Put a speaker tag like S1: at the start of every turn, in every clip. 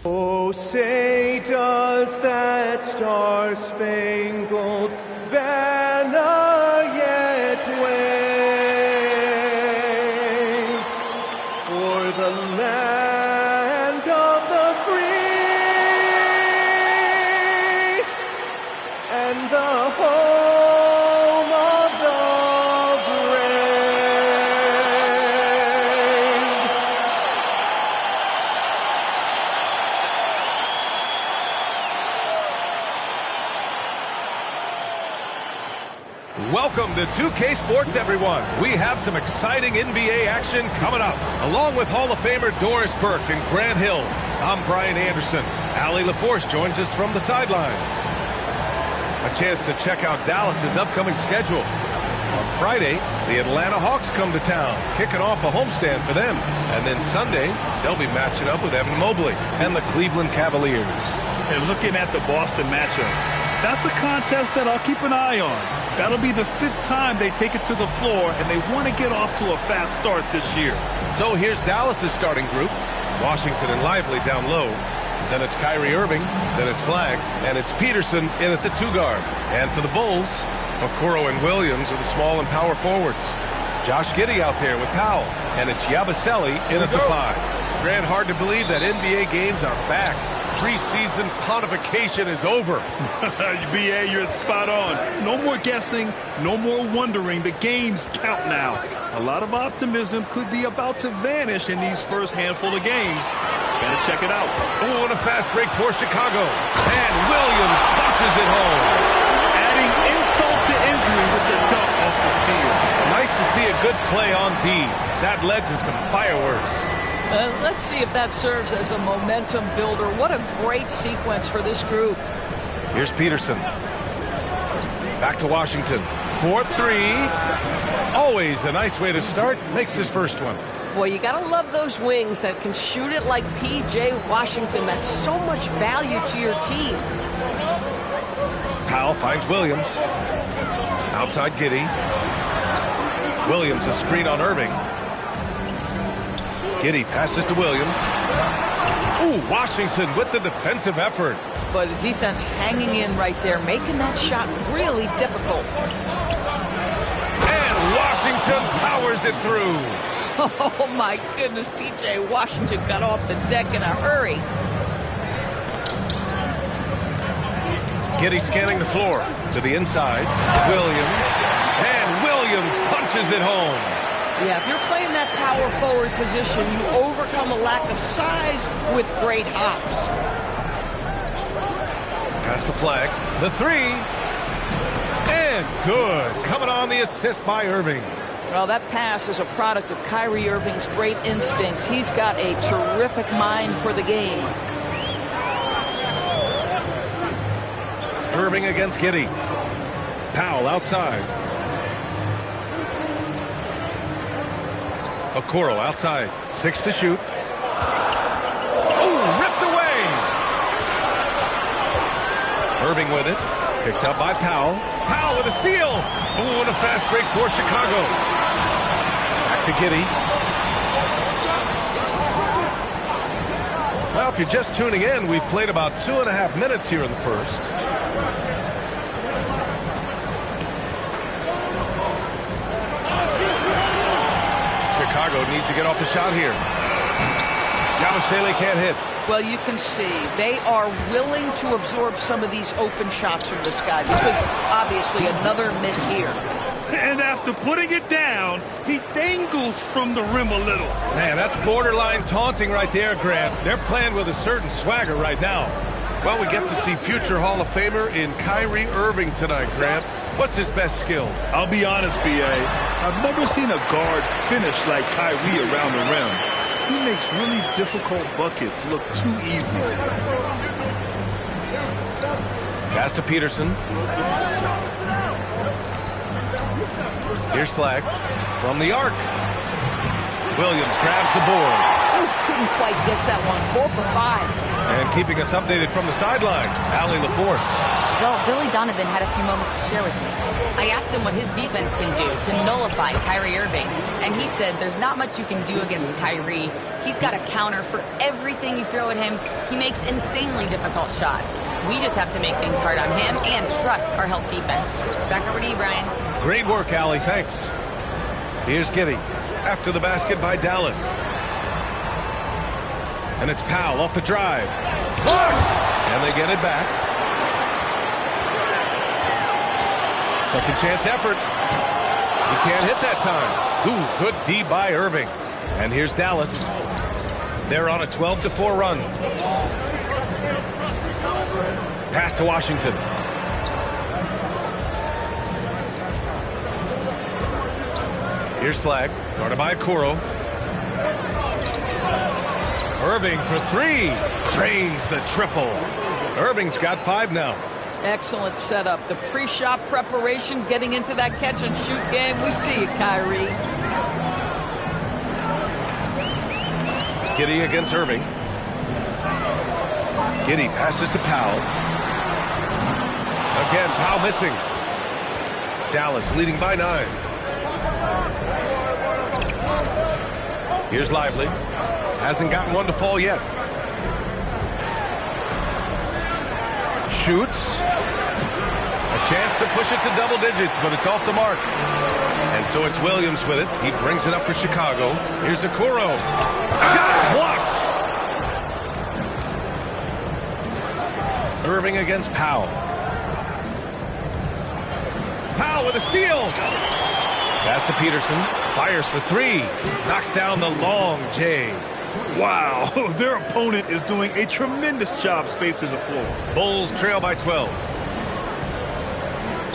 S1: Oh, say does that star-spangled banner yet wave o'er the land of the free and the home of the
S2: Welcome to 2K Sports, everyone. We have some exciting NBA action coming up. Along with Hall of Famer Doris Burke and Grant Hill, I'm Brian Anderson. Allie LaForce joins us from the sidelines. A chance to check out Dallas's upcoming schedule. On Friday, the Atlanta Hawks come to town, kicking off a homestand for them. And then Sunday, they'll be matching up with Evan Mobley and the Cleveland Cavaliers.
S3: And looking at the Boston matchup, that's a contest that I'll keep an eye on. That'll be the 5th time they take it to the floor, and they want to get off to a fast start this year.
S2: So here's Dallas's starting group. Washington and Lively down low. Then it's Kyrie Irving, then it's Flagg, and it's Peterson in at the 2-guard. And for the Bulls, Okoro and Williams are the small and power forwards. Josh Giddey out there with Powell, and it's Yabusele in at the 5. Grant, hard to believe that NBA games are back. Preseason pontification is over.
S3: BA, you're spot on. No more guessing, no more wondering. The games count now. A lot of optimism could be about to vanish in these first handful of games. Gotta check it out.
S2: Oh, and a fast break for Chicago. And Williams punches it home.
S3: Adding insult to injury with the dunk off the steal.
S2: Nice to see a good play on D. That led to some fireworks.
S4: Let's see if that serves as a momentum builder. What a great sequence for this group.
S2: Here's Peterson. Back to Washington. 4-3. Always a nice way to start. Makes his first one.
S4: Boy, you got to love those wings that can shoot it like P.J. Washington. That's so much value to your team.
S2: Powell finds Williams. Outside Giddey. Williams a screen on Irving. Giddey passes to Williams. Ooh, Washington with the defensive effort.
S4: But the defense hanging in right there, making that shot really difficult.
S2: And Washington powers it through.
S4: Oh, my goodness, P.J. Washington got off the deck in a hurry.
S2: Giddey scanning the floor to the inside. Williams. And Williams punches it home.
S4: Yeah, if you're playing that power forward position, you overcome a lack of size with great hops.
S2: Pass to Flagg. The 3. And good. Coming on the assist by Irving.
S4: Well, that pass is a product of Kyrie Irving's great instincts. He's got a terrific mind for the game.
S2: Irving against Giddey. Powell outside. Okoro outside. 6 to shoot. Oh, ripped away. Irving with it. Picked up by Powell. Powell with a steal. Oh, and a fast break for Chicago. Back to Giddey. Well, if you're just tuning in, we've played about 2.5 minutes here in the first. Chicago needs to get off the shot here. Yabusele can't hit.
S4: Well, you can see they are willing to absorb some of these open shots from this guy because obviously another miss here.
S3: And after putting it down, he dangles from the rim a little.
S2: Man, that's borderline taunting right there, Grant. They're playing with a certain swagger right now. Well, we get to see future Hall of Famer in Kyrie Irving tonight, Grant. What's his best skill?
S3: I'll be honest, B.A. I've never seen a guard finish like Kyrie around the rim. He makes really difficult buckets look too easy.
S2: Pass to Peterson. Here's Flagg from the arc. Williams grabs the board.
S4: Ooh, couldn't quite get that one. 4 for 5.
S2: And keeping us updated from the sideline, Allie LaForce.
S5: Well, Billy Donovan had a few moments to share with me. I asked him what his defense can do to nullify Kyrie Irving, and he said there's not much you can do against Kyrie. He's got a counter for everything you throw at him. He makes insanely difficult shots. We just have to make things hard on him and trust our help defense. Back over to you, Brian.
S2: Great work, Allie. Thanks. Here's Giddey. After the basket by Dallas. And it's Powell off the drive. And they get it back. Second chance effort. He can't hit that time. Ooh, good D by Irving. And here's Dallas. They're on a 12-4 run. Pass to Washington. Here's Flagg. Guarded by Okoro. Irving for three. Drains the triple. Irving's got 5 now.
S4: Excellent setup. The pre-shot preparation, getting into that catch-and-shoot game. We see you, Kyrie.
S2: Giddey against Irving. Giddey passes to Powell. Again, Powell missing. Dallas leading by 9. Here's Lively. Hasn't gotten one to fall yet. Shoots. A chance to push it to double digits, but it's off the mark. And so it's Williams with it. He brings it up for Chicago. Here's Okoro. Shot blocked. Irving against Powell. Powell with a steal. Pass to Peterson. Fires for 3. Knocks down the long J.
S3: Wow, their opponent is doing a tremendous job spacing the floor.
S2: Bulls trail by 12.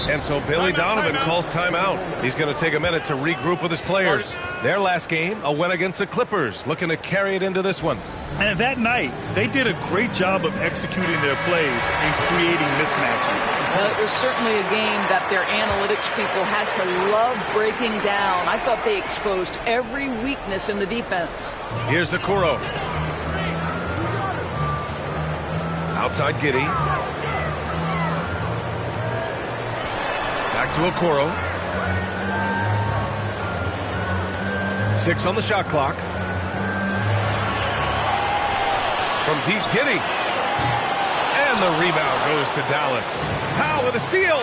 S2: And so Billy Donovan calls timeout. He's going to take a minute to regroup with his players. Their last game, a win against the Clippers, looking to carry it into this one.
S3: And that night, they did a great job of executing their plays and creating mismatches.
S4: It was certainly a game that their analytics people had to love breaking down. I thought they exposed every weakness in the defense.
S2: Here's Okoro. Outside Giddey. Back to Okoro. 6 on the shot clock. From deep, Giddey. And the rebound goes to Dallas. Powell with a steal.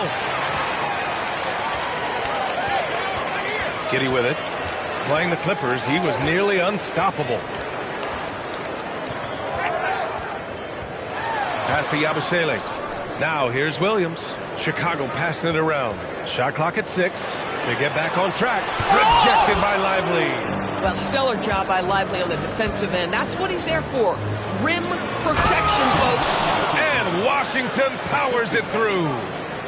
S2: Giddey with it. Playing the Clippers, he was nearly unstoppable. Pass to Yabusele. Now here's Williams. Chicago passing it around. Shot clock at 6 to get back on track. Rejected by Lively.
S4: Well, stellar job by Lively on the defensive end. That's what he's there for. Rim protection, folks.
S2: And Washington powers it through.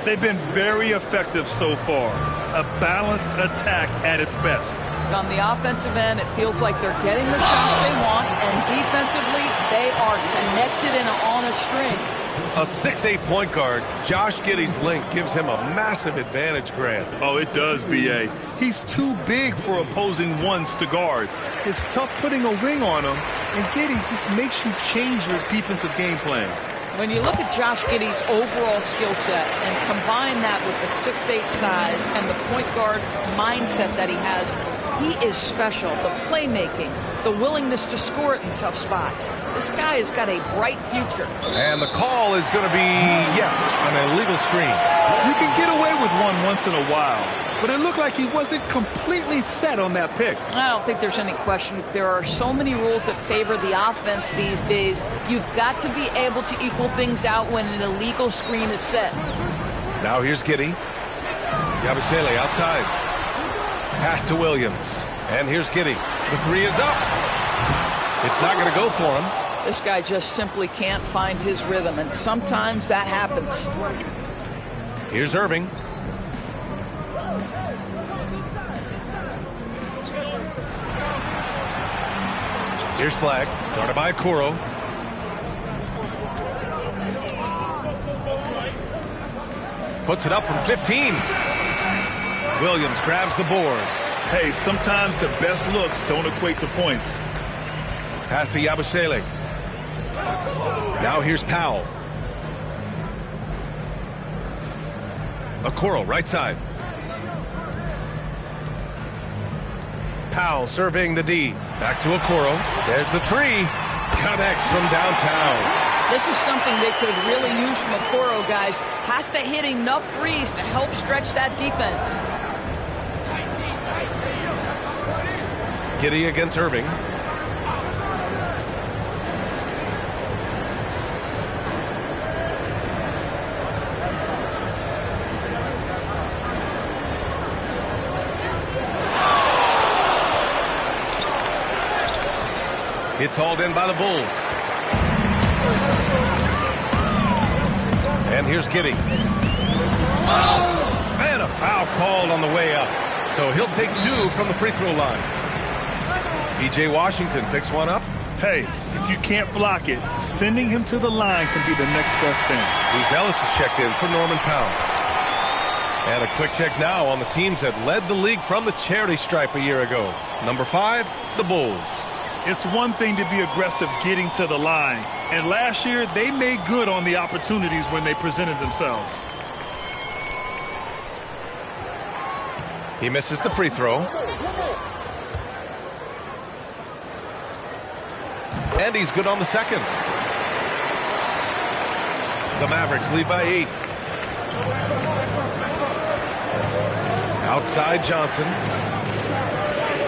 S3: They've been very effective so far. A balanced attack at its best.
S4: On the offensive end, it feels like they're getting the shots they want, and defensively, they are connected and on a string.
S2: A 6'8" point guard, Josh Giddey's length gives him a massive advantage, Grant.
S3: Oh, it does, B.A. He's too big for opposing ones to guard. It's tough putting a wing on him, and Giddey just makes you change your defensive game plan.
S4: When you look at Josh Giddey's overall skill set and combine that with the 6'8" size and the point guard mindset that he has, he is special. The playmaking, the willingness to score it in tough spots. This guy has got a bright future.
S2: And the call is going to be, yes, an illegal screen.
S3: You can get away with one once in a while, but it looked like he wasn't completely set on that pick.
S4: I don't think there's any question. There are so many rules that favor the offense these days. You've got to be able to equal things out when an illegal screen is set.
S2: Now here's Giddey. Yabusele outside. Pass to Williams. And here's Giddey. The 3 is up. It's not going to go for him.
S4: This guy just simply can't find his rhythm, and sometimes that happens.
S2: Here's Irving. Here's Flagg. Guarded by Okoro. Puts it up from 15. Williams grabs the board.
S3: Hey, sometimes the best looks don't equate to points.
S2: Pass to Yabusele. Now here's Powell. Okoro, right side. Powell surveying the D. Back to Okoro. There's the three. Connects from downtown.
S4: This is something they could really use from Okoro, guys. Has to hit enough threes to help stretch that defense.
S2: Giddey against Irving. It's hauled in by the Bulls. And here's Giddey. And a foul called on the way up. So he'll take two from the free throw line. P.J. Washington picks one up.
S3: Hey, if you can't block it, sending him to the line can be the next best thing.
S2: Bruce Ellis is checked in for Norman Powell. And a quick check now on the teams that led the league from the charity stripe a year ago. Number 5, the Bulls.
S3: It's one thing to be aggressive getting to the line. And last year, they made good on the opportunities when they presented themselves.
S2: He misses the free throw. And he's good on the second. The Mavericks lead by 8. Outside Johnson.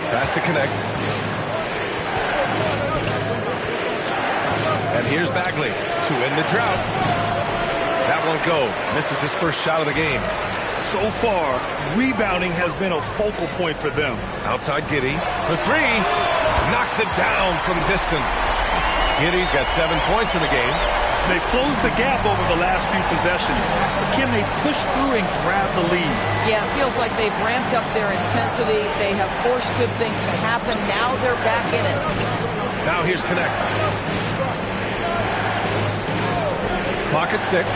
S2: Pass to connect. And here's Bagley to end the drought. That won't go. Misses his first shot of the game.
S3: So far, rebounding has been a focal point for them.
S2: Outside Giddey for three. Knocks it down from distance. Giddey's got 7 points in the game.
S3: They've closed the gap over the last few possessions. But can they push through and grab the lead?
S4: Yeah, it feels like they've ramped up their intensity. They have forced good things to happen. Now they're back in it.
S2: Now here's Connect. Clock at 6.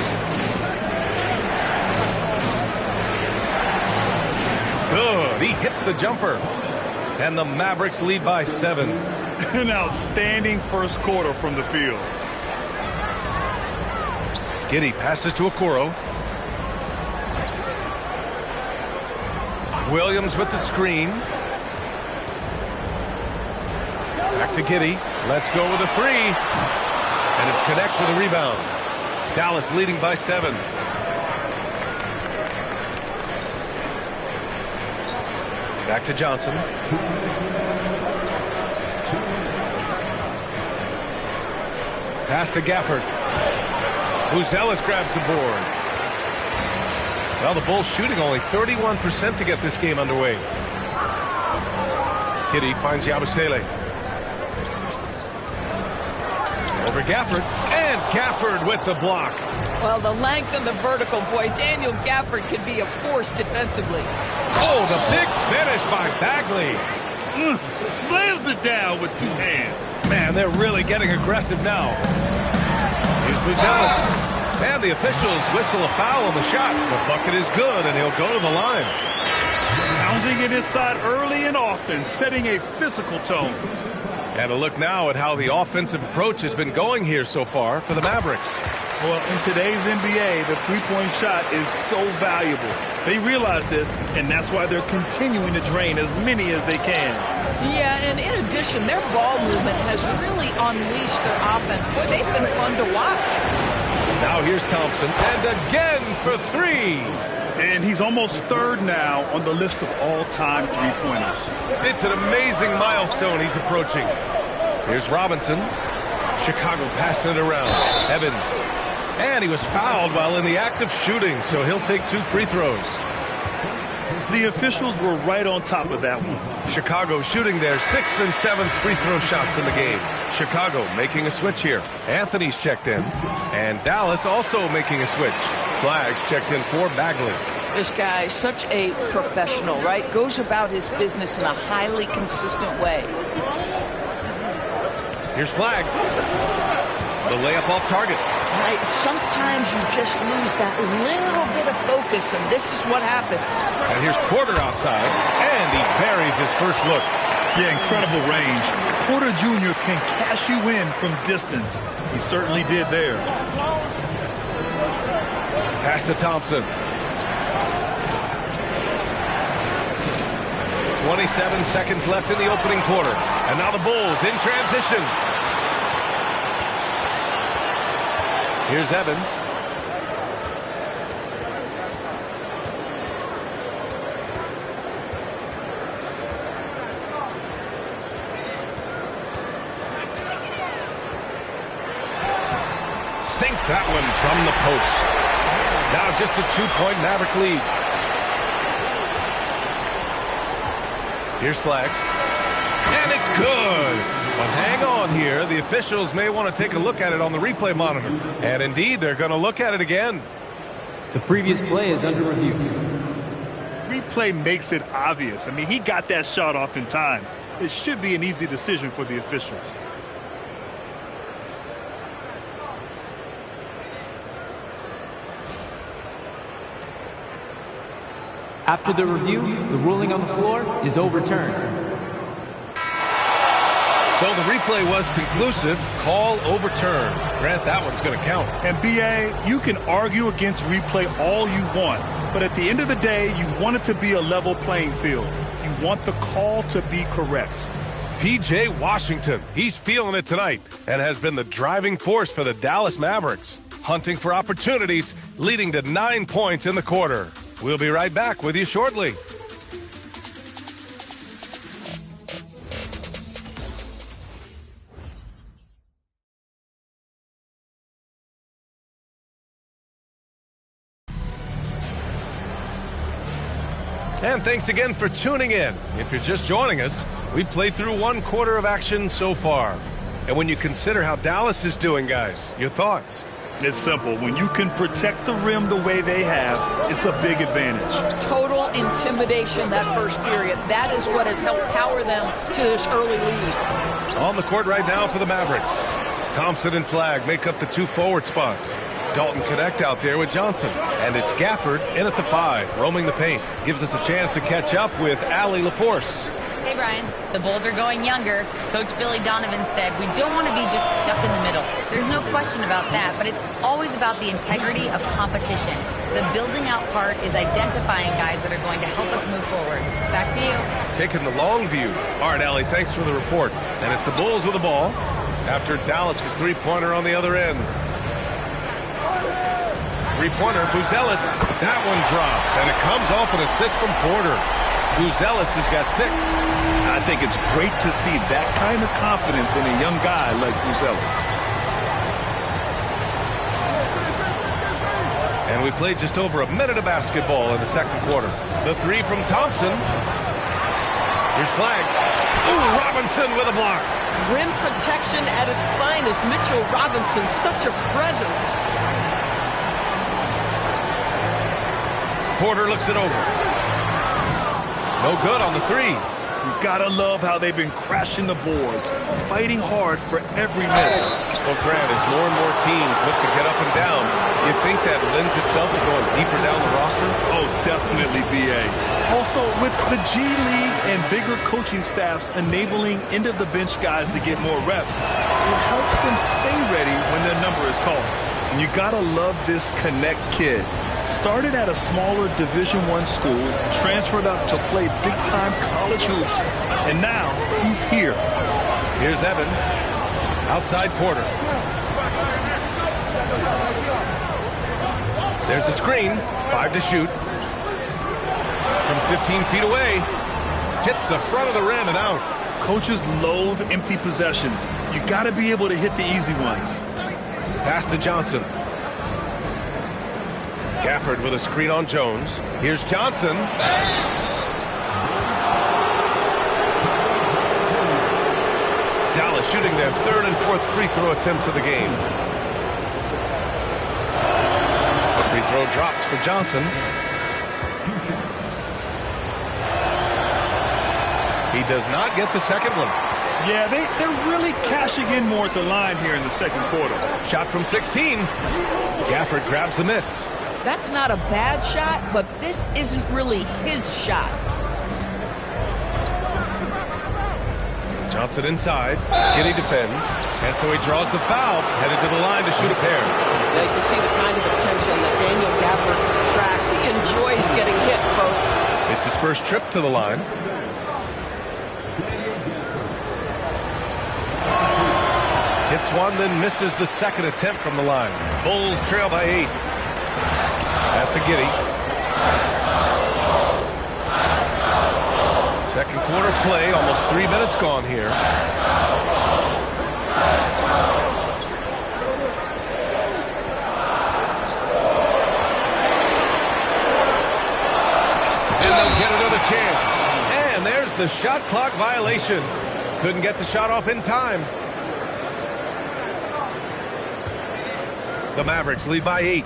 S2: Good. He hits the jumper. And the Mavericks lead by 7.
S3: An outstanding first quarter from the field.
S2: Giddey passes to Okoro. Williams with the screen. Back to Giddey. Let's go with a three. And it's Connect with a rebound. Dallas leading by 7. Back to Johnson. Pass to Gafford. Ellis grabs the board. Well, the Bulls shooting only 31% to get this game underway. Giddey finds Yabusele. Over Gafford. And Gafford with the block.
S4: Well, the length and the vertical, boy, Daniel Gafford could be a force defensively.
S2: Oh, the big finish by Bagley.
S3: Slams it down with 2 hands.
S2: Man, they're really getting aggressive now. Here's Buzelis. And the officials whistle a foul on the shot. The bucket is good, and he'll go to the line.
S3: Pounding it inside early and often, setting a physical tone.
S2: And a look now at how the offensive approach has been going here so far for the Mavericks.
S3: Well, in today's NBA, the three-point shot is so valuable. They realize this, and that's why they're continuing to drain as many as they can.
S4: Yeah, and in addition, their ball movement has really unleashed their offense. Boy, they've been fun to watch.
S2: Now here's Thompson, and again for 3.
S3: And he's almost 3rd now on the list of all-time three-pointers.
S2: It's an amazing milestone he's approaching. Here's Robinson. Chicago passing it around. Evans. And he was fouled while in the act of shooting, so he'll take 2 free throws.
S3: The officials were right on top of that one.
S2: Chicago shooting their 6th and 7th free throw shots in the game. Chicago making a switch here. Anthony's checked in. And Dallas also making a switch. Flags checked in for Bagley.
S4: This guy, such a professional, right? Goes about his business in a highly consistent way.
S2: Here's Flag. The layup off target.
S4: Right, sometimes you just lose that little bit of focus, and this is what happens.
S2: And here's Porter outside, and he buries his first look.
S3: Yeah, incredible range. Porter Jr. can cash you in from distance. He certainly did there.
S2: Pass to Thompson. 27 seconds left in the opening quarter. And now the Bulls in transition. Here's Evans. Sinks that one from the post. Now just a 2-point Maverick lead. Here's flag. And it's good. But hang on here. The officials may want to take a look at it on the replay monitor. And indeed, they're going to look at it again.
S1: The previous play is under review.
S3: Replay makes it obvious. I mean, he got that shot off in time. It should be an easy decision for the officials.
S1: After the review, the ruling on the floor is overturned.
S2: So the replay was conclusive. Call overturned. Grant, that one's going to count.
S3: And B.A., you can argue against replay all you want, but at the end of the day, you want it to be a level playing field. You want the call to be correct.
S2: P.J. Washington, he's feeling it tonight and has been the driving force for the Dallas Mavericks, hunting for opportunities, leading to 9 points in the quarter. We'll be right back with you shortly. And thanks again for tuning in. If you're just joining us, we've played through 1 quarter of action so far. And when you consider how Dallas is doing, guys, your thoughts?
S3: It's simple. When you can protect the rim the way they have, it's a big advantage.
S4: Total intimidation that first period. That is what has helped power them to this early lead.
S2: On the court right now for the Mavericks. Thompson and Flagg make up the 2 forward spots. Dalton connect out there with Johnson. And it's Gafford in at the 5, roaming the paint. Gives us a chance to catch up with Allie LaForce.
S5: Hey, Brian. The Bulls are going younger. Coach Billy Donovan said we don't want to be just stuck in the middle. There's no question about that, but it's always about the integrity of competition. The building out part is identifying guys that are going to help us move forward. Back to you.
S2: Taking the long view. All right, Allie, thanks for the report. And it's the Bulls with the ball after Dallas' three-pointer on the other end. Three-pointer, Buzelis. That one drops, and it comes off an assist from Porter. Buzelis has got 6.
S3: I think it's great to see that kind of confidence in a young guy like Buzelis.
S2: And we played just over a minute of basketball in the second quarter. The 3 from Thompson. Here's Flagg. Ooh, Robinson with a block.
S4: Rim protection at its finest. Mitchell Robinson, such a presence.
S2: Porter looks it over. No good on the 3.
S3: You gotta love how they've been crashing the boards, fighting hard for every miss.
S2: Well, Grant, as more and more teams look to get up and down, you think that lends itself to going deeper down the roster?
S3: Oh, definitely, B.A. Also, with the G League and bigger coaching staffs enabling end-of-the-bench guys to get more reps, it helps them stay ready when their number is called. And you gotta love this Connect kid. Started at a smaller Division I school, transferred up to play big-time college hoops, and now he's here.
S2: Here's Evans. Outside Porter. There's a screen. 5 to shoot. From 15 feet away. Hits the front of the rim and out.
S3: Coaches loathe empty possessions. You got to be able to hit the easy ones.
S2: Pass to Johnson. Gafford with a screen on Jones. Here's Johnson. Dallas shooting their 3rd and 4th free throw attempts of the game. The free throw drops for Johnson. He does not get the second one.
S3: Yeah, they're really cashing in more at the line here in the second quarter.
S2: Shot from 16. Gafford grabs the miss.
S4: That's not a bad shot, but this isn't really his shot.
S2: Johnson inside. Giddey defends. And so he draws the foul, headed to the line to shoot a pair.
S4: Yeah, you can see the kind of attention that Daniel Gafford attracts. He enjoys getting hit, folks.
S2: It's his first trip to the line. Makes one, then misses the second attempt from the line. Bulls trail by 8. Pass to Giddey. Second quarter play, almost 3 minutes gone here. Get another chance. And there's the shot clock violation. Couldn't get the shot off in time. The Mavericks lead by 8.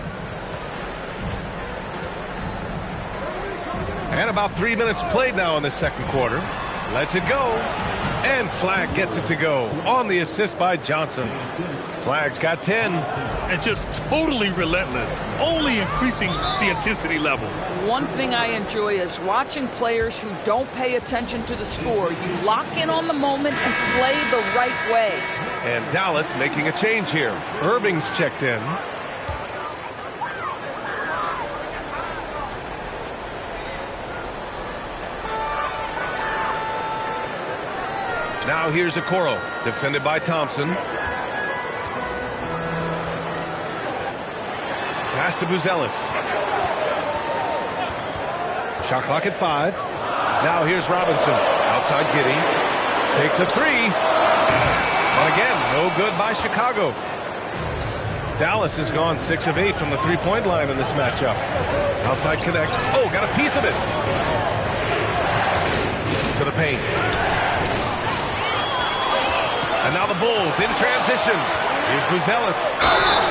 S2: And about 3 minutes played now in the second quarter. Lets it go. And Flagg gets it to go on the assist by Johnson. Flagg's got 10.
S3: And just totally relentless, only increasing the intensity level.
S4: One thing I enjoy is watching players who don't pay attention to the score. You lock in on the moment and play the right way.
S2: And Dallas making a change here. Irving's checked in. Now here's Okoro, defended by Thompson. Pass to Buzelis. Shot clock at 5. Now here's Robinson. Outside Giddey. Takes a 3. And again, no good by Chicago. Dallas has gone 6 of 8 from the three-point line in this matchup. Outside connect. Oh, got a piece of it. To the paint. And now the Bulls in transition. Here's Buzelis.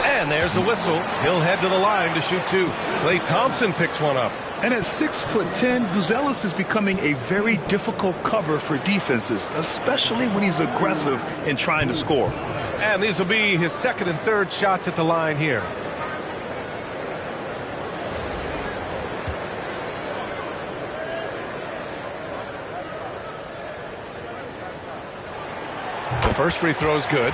S2: And there's a whistle. He'll head to the line to shoot 2. Klay Thompson picks one up.
S3: And at 6'10", Buzelis is becoming a very difficult cover for defenses, especially when he's aggressive in trying to score.
S2: And these will be his second and third shots at the line here. The first free throw is good.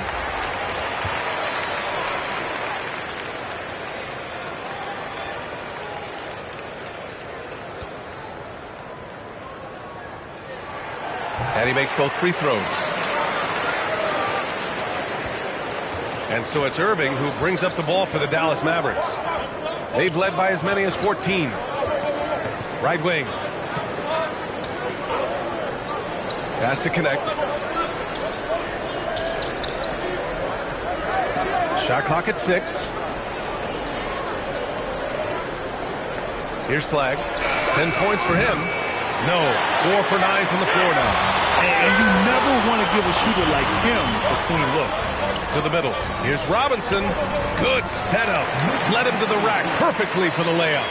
S2: And he makes both free throws. And so it's Irving who brings up the ball for the Dallas Mavericks. They've led by as many as 14. Right wing. Pass to connect. Shot clock at 6. Here's Flagg. 10 points for him. No. 4 for 9 from the floor now.
S3: And you never want to give a shooter like him a clean look.
S2: To the middle. Here's Robinson. Good setup. Led him to the rack perfectly for the layup.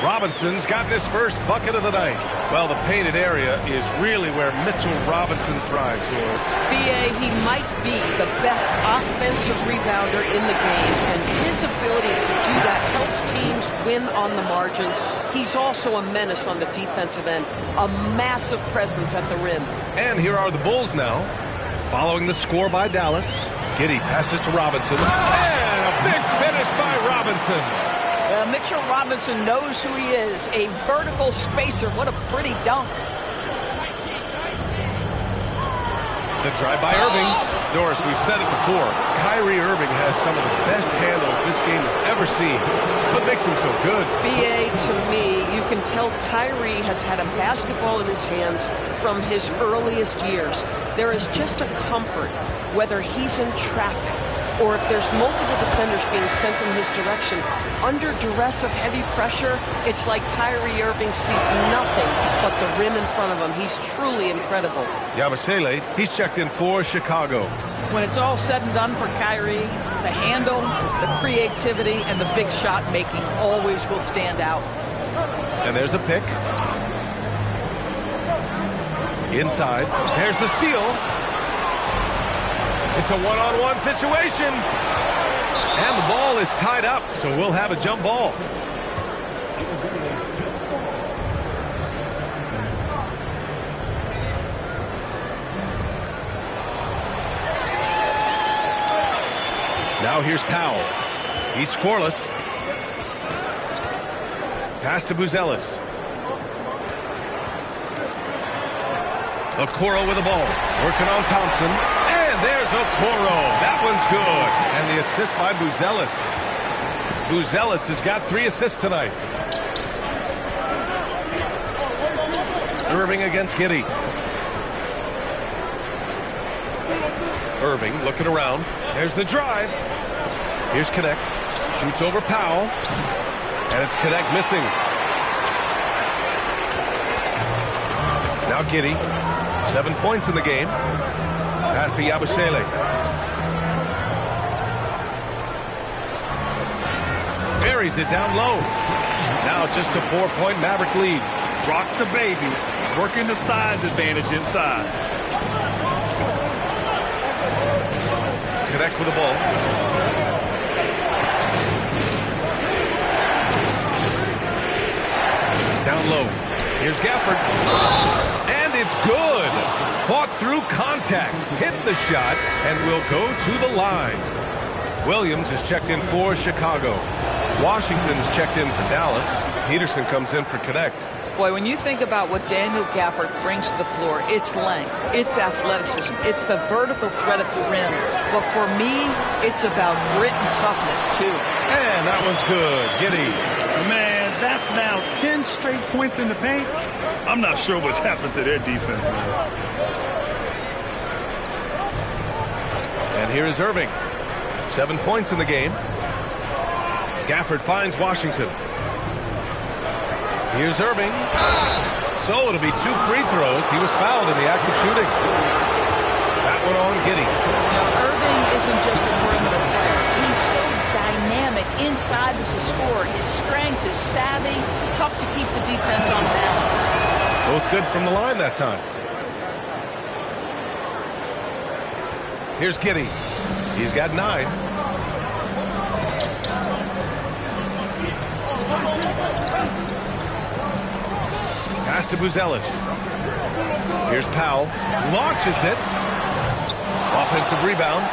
S2: Robinson's got his first bucket of the night. Well, the painted area is really where Mitchell Robinson thrives, Doris.
S4: B.A., he might be the best offensive rebounder in the game, and his ability to do that helps teams win on the margins. He's also a menace on the defensive end, a massive presence at the rim.
S2: And here are the Bulls now, following the score by Dallas. Giddey passes to Robinson. And a big finish by Robinson.
S4: Mitchell Robinson knows who he is, a vertical spacer. What a pretty dunk.
S2: The drive by Irving. Doris, we've said it before. Kyrie Irving has some of the best handles this game has ever seen. What makes him so good?
S4: B.A., to me, you can tell Kyrie has had a basketball in his hands from his earliest years. There is just a comfort, whether he's in traffic or if there's multiple defenders being sent in his direction. Under duress of heavy pressure, it's like Kyrie Irving sees nothing but the rim in front of him. He's truly incredible.
S2: Yabusele, he's checked in for Chicago.
S4: When it's all said and done for Kyrie, the handle, the creativity, and the big shot making always will stand out.
S2: And there's a pick. Inside. There's the steal. It's a one-on-one situation. And the ball is tied up, so we'll have a jump ball. Now here's Powell. He's scoreless. Pass to Buzelis. Okoro with the ball. Working on Thompson. And there's Okoro. That one's good. And the assist by Buzelis. Buzelis has got 3 assists tonight. Irving against Giddey. Irving looking around. There's the drive. Here's Connect. Shoots over Powell. And it's Connect missing. Now Giddey. 7 points in the game. Pass to Yabusele. Buries it down low. Now just a 4-point Maverick lead.
S3: Rock the baby. Working the size advantage inside.
S2: Connect with the ball. Down low. Here's Gafford. And it's good. Fought through contact. Hit the shot and will go to the line. Williams is checked in for Chicago. Washington's checked in for Dallas. Peterson comes in for Connect.
S4: Boy, when you think about what Daniel Gafford brings to the floor, it's length, it's athleticism, it's the vertical threat at the rim. But for me, it's about grit and toughness, too.
S2: And that one's good. Giddey.
S3: Man, that's now 10 straight points in the paint. I'm not sure what's happened to their defense, man.
S2: And here is Irving. 7 points in the game. Gafford finds Washington. Here's Irving. So it'll be 2 free throws. He was fouled in the act of shooting. That one on Giddey.
S4: Now, Irving isn't just a perimeter player. He's so dynamic inside as a scorer. His strength, his savvy, tough to keep the defense on balance.
S2: Both good from the line that time. Here's Giddey. He's got 9. Pass to Buzelis. Here's Powell. Launches it. Offensive rebound.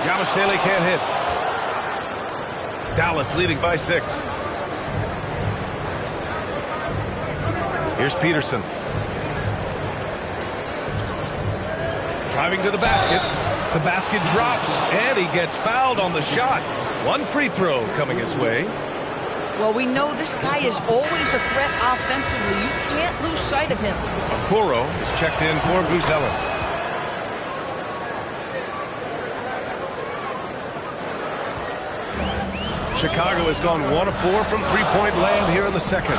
S2: Yabusele can't hit. Dallas leading by 6. Here's Peterson. Driving to the basket. The basket drops, and he gets fouled on the shot. 1 free throw coming his way.
S4: Well, we know this guy is always a threat offensively. You can't lose sight of him.
S2: Okoro is checked in for Buzelis. Chicago has gone 1 of 4 from three-point land here in the second.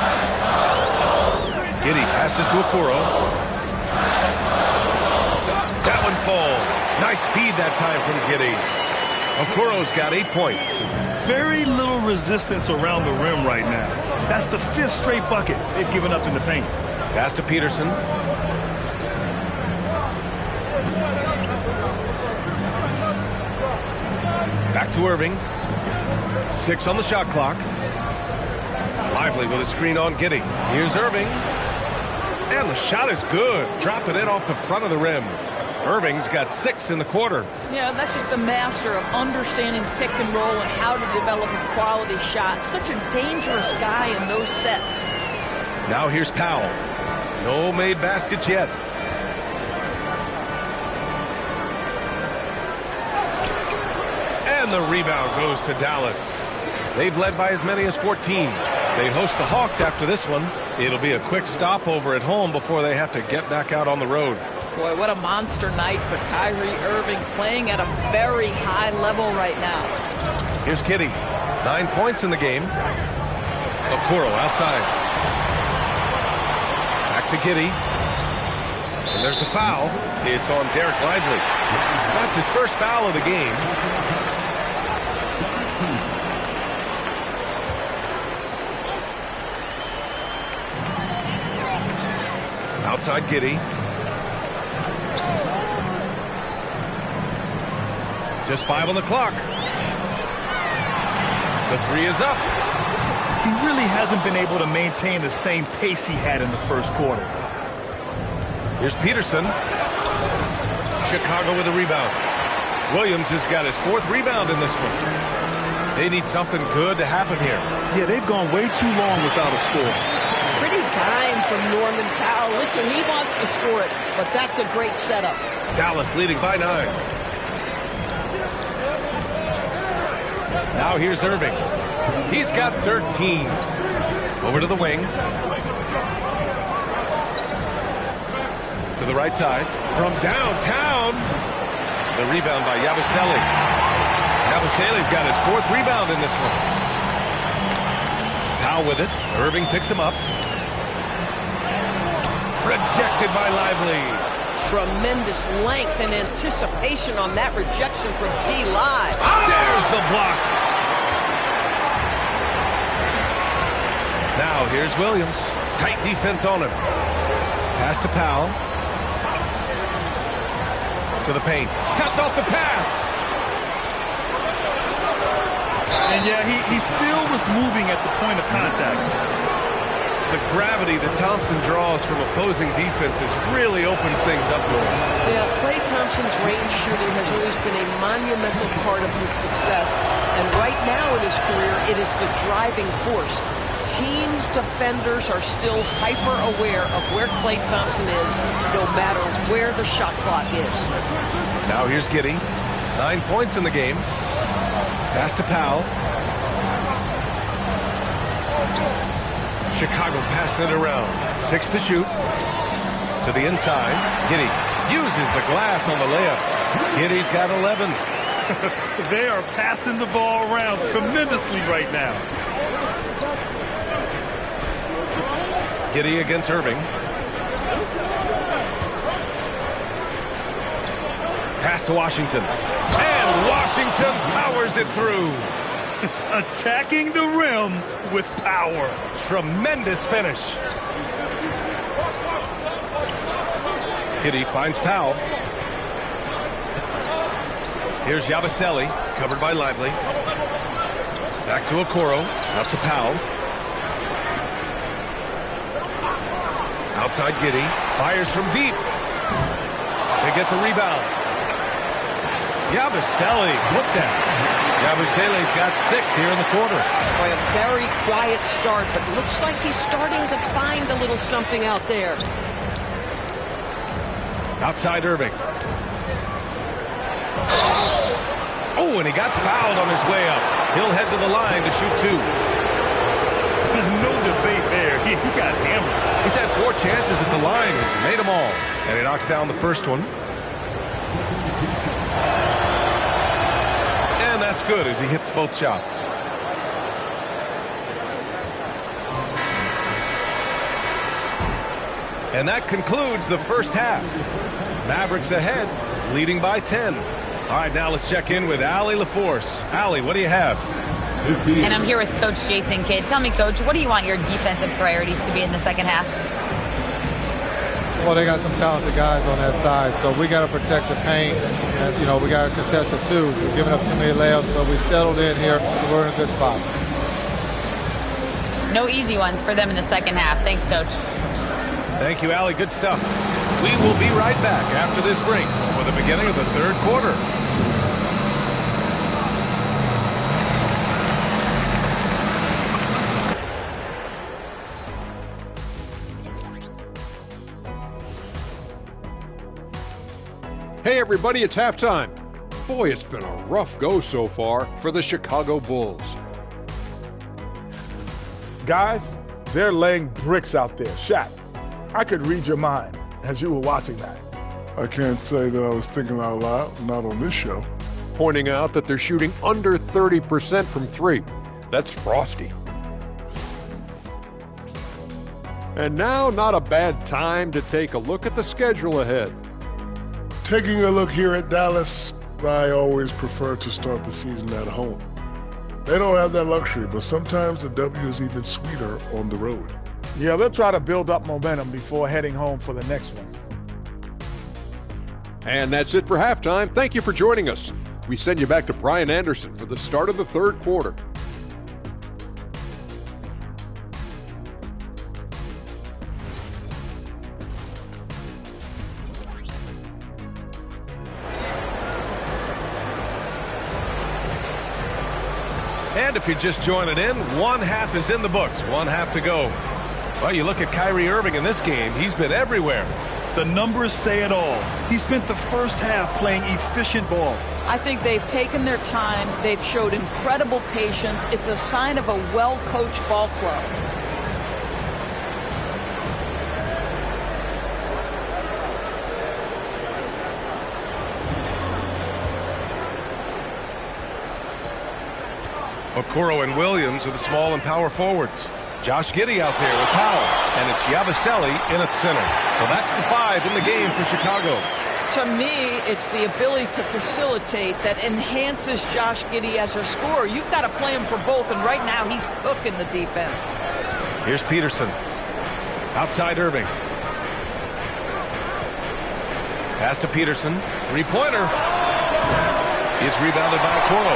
S2: Giddey passes to Okoro. That one falls. Nice feed that time from Giddey. Okoro's got 8 points.
S3: Very little resistance around the rim right now. That's the 5th straight bucket they've given up in the paint.
S2: Pass to Peterson. Back to Irving. 6 on the shot clock. Lively with a screen on Giddey. Here's Irving. And the shot is good. Dropping it off the front of the rim. Irving's got 6 in the quarter.
S4: Yeah, that's just a master of understanding pick and roll and how to develop a quality shot. Such a dangerous guy in those sets.
S2: Now here's Powell. No made baskets yet. And the rebound goes to Dallas. They've led by as many as 14. They host the Hawks after this one. It'll be a quick stopover at home before they have to get back out on the road.
S4: Boy, what a monster night for Kyrie Irving, playing at a very high level right now.
S2: Here's Giddey. 9 points in the game. Okoro outside. Back to Giddey. And there's a foul. It's on Derek Lively. That's his first foul of the game. Outside Giddey. Just 5 on the clock. The 3 is up.
S3: He really hasn't been able to maintain the same pace he had in the first quarter.
S2: Here's Peterson. Chicago with a rebound. Williams has got his 4th rebound in this one. They need something good to happen here.
S3: Yeah, they've gone way too long without a score.
S4: Pretty dime from Norman Powell. Listen, he wants to score it, but that's a great setup.
S2: Dallas leading by 9. Now here's Irving. He's got 13. Over to the wing. To the right side. From downtown. The rebound by Yabusele. Yabusele's got his 4th rebound in this one. Powell with it. Irving picks him up. Rejected by Lively.
S4: Tremendous length and anticipation on that rejection from D-Live.
S2: There's the block. Now here's Williams. Tight defense on him. Pass to Powell. To the paint. Cuts off the pass.
S3: And yeah, he still was moving at the point of contact.
S2: The gravity that Thompson draws from opposing defenses really opens things up for us.
S4: Yeah, Klay Thompson's range shooting has always been a monumental part of his success. And right now in his career, it is the driving force. Teams' defenders are still hyper-aware of where Klay Thompson is, no matter where the shot clock is.
S2: Now here's Giddey. 9 points in the game. Pass to Powell. Chicago passing it around. 6 to shoot. To the inside. Giddey uses the glass on the layup. Giddey's got 11.
S3: They are passing the ball around tremendously right now.
S2: Giddey against Irving. Pass to Washington. And Washington powers it through.
S3: Attacking the rim with power.
S2: Tremendous finish. Giddey finds Powell. Here's Yabusele, covered by Lively. Back to Okoro, out to Powell. Outside Giddey, fires from deep. They get the rebound. Yabusele, look that. Yabusele's got 6 here in the quarter.
S4: Boy, a very quiet start, but looks like he's starting to find a little something out there.
S2: Outside Irving. Oh, and he got fouled on his way up. He'll head to the line to shoot 2.
S3: There's no debate there. He got hammered.
S2: He's had 4 chances at the line. He's made them all. And he knocks down the first one. And that's good as he hits both shots. And that concludes the first half. Mavericks ahead, leading by 10. All right, now let's check in with Allie LaForce. Allie, what do you have?
S5: And I'm here with Coach Jason Kidd. Tell me, Coach, what do you want your defensive priorities to be in the second half?
S6: Well, they got some talented guys on that side, so we got to protect the paint. And, you know, we got to contest the twos. We're giving up too many layups, but we settled in here, so we're in a good spot.
S5: No easy ones for them in the second half. Thanks, Coach.
S2: Thank you, Allie. Good stuff. We will be right back after this break for the beginning of the third quarter.
S7: Hey everybody, it's halftime. Boy, it's been a rough go so far for the Chicago Bulls.
S8: Guys, they're laying bricks out there. Shaq, I could read your mind as you were watching that.
S9: I can't say that I was thinking out loud, not on this show.
S7: Pointing out that they're shooting under 30% from 3. That's frosty. And now, not a bad time to take a look at the schedule ahead.
S9: Taking a look here at Dallas, I always prefer to start the season at home. They don't have that luxury, but sometimes the W is even sweeter on the road.
S8: Yeah, they'll try to build up momentum before heading home for the next one.
S7: And that's it for halftime. Thank you for joining us. We send you back to Brian Anderson for the start of the third quarter.
S2: And if you're just joining in, one half is in the books. One half to go. Well, you look at Kyrie Irving in this game. He's been everywhere.
S3: The numbers say it all. He spent the first half playing efficient ball.
S4: I think they've taken their time. They've showed incredible patience. It's a sign of a well-coached ball club.
S2: Okoro and Williams are the small and power forwards. Josh Giddey out there with Powell, and it's Yabusele in at center. So that's the 5 in the game for Chicago.
S4: To me, it's the ability to facilitate that enhances Josh Giddey as a scorer. You've got to play him for both, and right now he's cooking the defense.
S2: Here's Peterson. Outside Irving. Pass to Peterson. Three-pointer. Is rebounded by Okoro.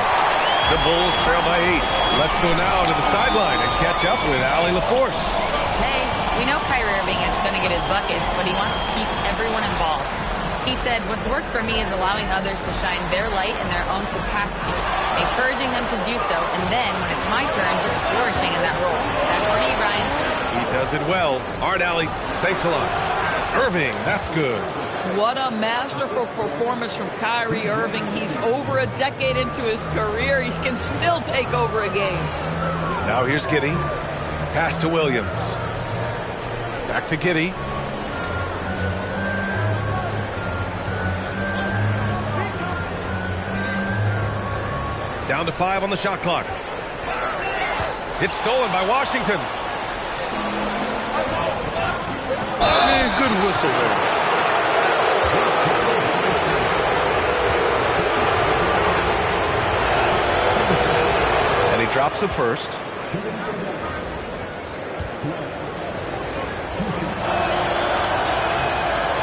S2: The Bulls trail by 8. Let's go now to the sideline and catch up with Allie LaForce.
S5: Hey, we know Kyrie Irving is going to get his buckets, but he wants to keep everyone involved. He said, what's worked for me is allowing others to shine their light in their own capacity, encouraging them to do so, and then, when it's my turn, just flourishing in that role. Back over to you, Brian.
S2: He does it well. All right, Allie, thanks a lot. Irving, that's good.
S4: What a masterful performance from Kyrie Irving. He's over a decade into his career. He can still take over a game.
S2: Now here's Giddey. Pass to Williams. Back to Giddey. Down to 5 on the shot clock. It's stolen by Washington.
S3: Man, good whistle there.
S2: Drops it first.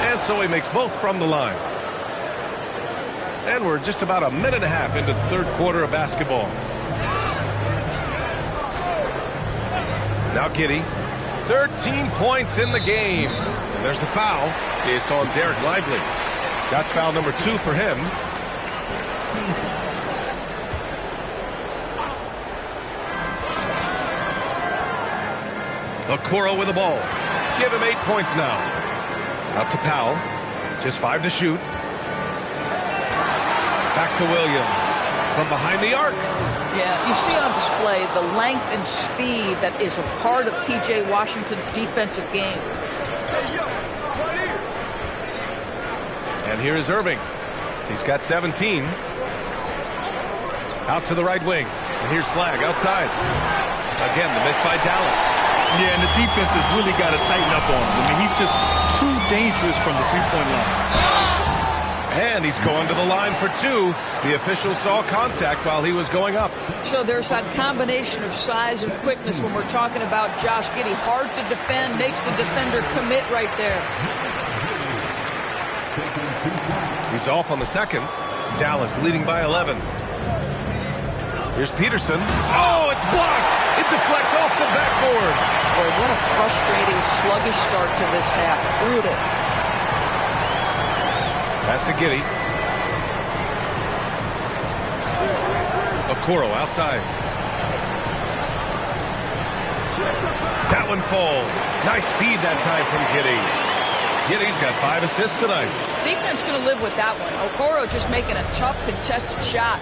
S2: And so he makes both from the line. And we're just about a minute and a half into the third quarter of basketball. Now Giddey. 13 points in the game. And there's the foul. It's on Derek Lively. That's foul number 2 for him. Okoro with the ball. Give him 8 points now. Out to Powell. Just 5 to shoot. Back to Williams. From behind the arc.
S4: Yeah, you see on display the length and speed that is a part of P.J. Washington's defensive game.
S2: And here is Irving. He's got 17. Out to the right wing. And here's Flagg outside. Again, the miss by Dallas.
S3: Yeah, and the defense has really got to tighten up on him. I mean, he's just too dangerous from the three-point line.
S2: And he's going to the line for 2. The official saw contact while he was going up.
S4: So there's that combination of size and quickness when we're talking about Josh Giddey. Hard to defend, makes the defender commit right there.
S2: He's off on the second. Dallas leading by 11. Here's Peterson. Oh, it's blocked! It deflects off the backboard.
S4: Boy, what a frustrating, sluggish start to this half. Brutal.
S2: Pass to Giddey. Okoro outside. That one falls. Nice feed that time from Giddey. Giddey's got 5 assists tonight.
S4: Defense going to live with that one. Okoro just making a tough, contested shot.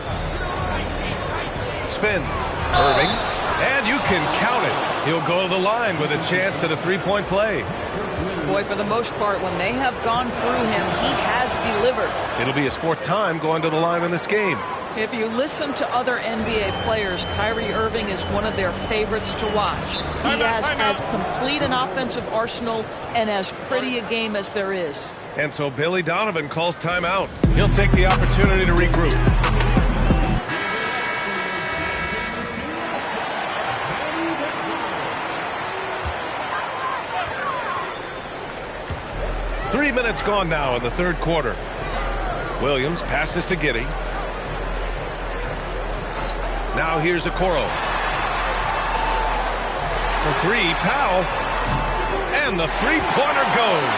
S2: Spins. Irving. And you can count it. He'll go to the line with a chance at a 3-point play.
S4: Boy, for the most part, when they have gone through him, he has delivered.
S2: It'll be his 4th time going to the line in this game.
S4: If you listen to other NBA players, Kyrie Irving is one of their favorites to watch. He has as complete an offensive arsenal and as pretty a game as there is.
S2: And so Billy Donovan calls timeout. He'll take the opportunity to regroup. 3 minutes gone now in the third quarter. Williams passes to Giddey. Now here's Okoro. For 3, Powell. And the three-pointer goes.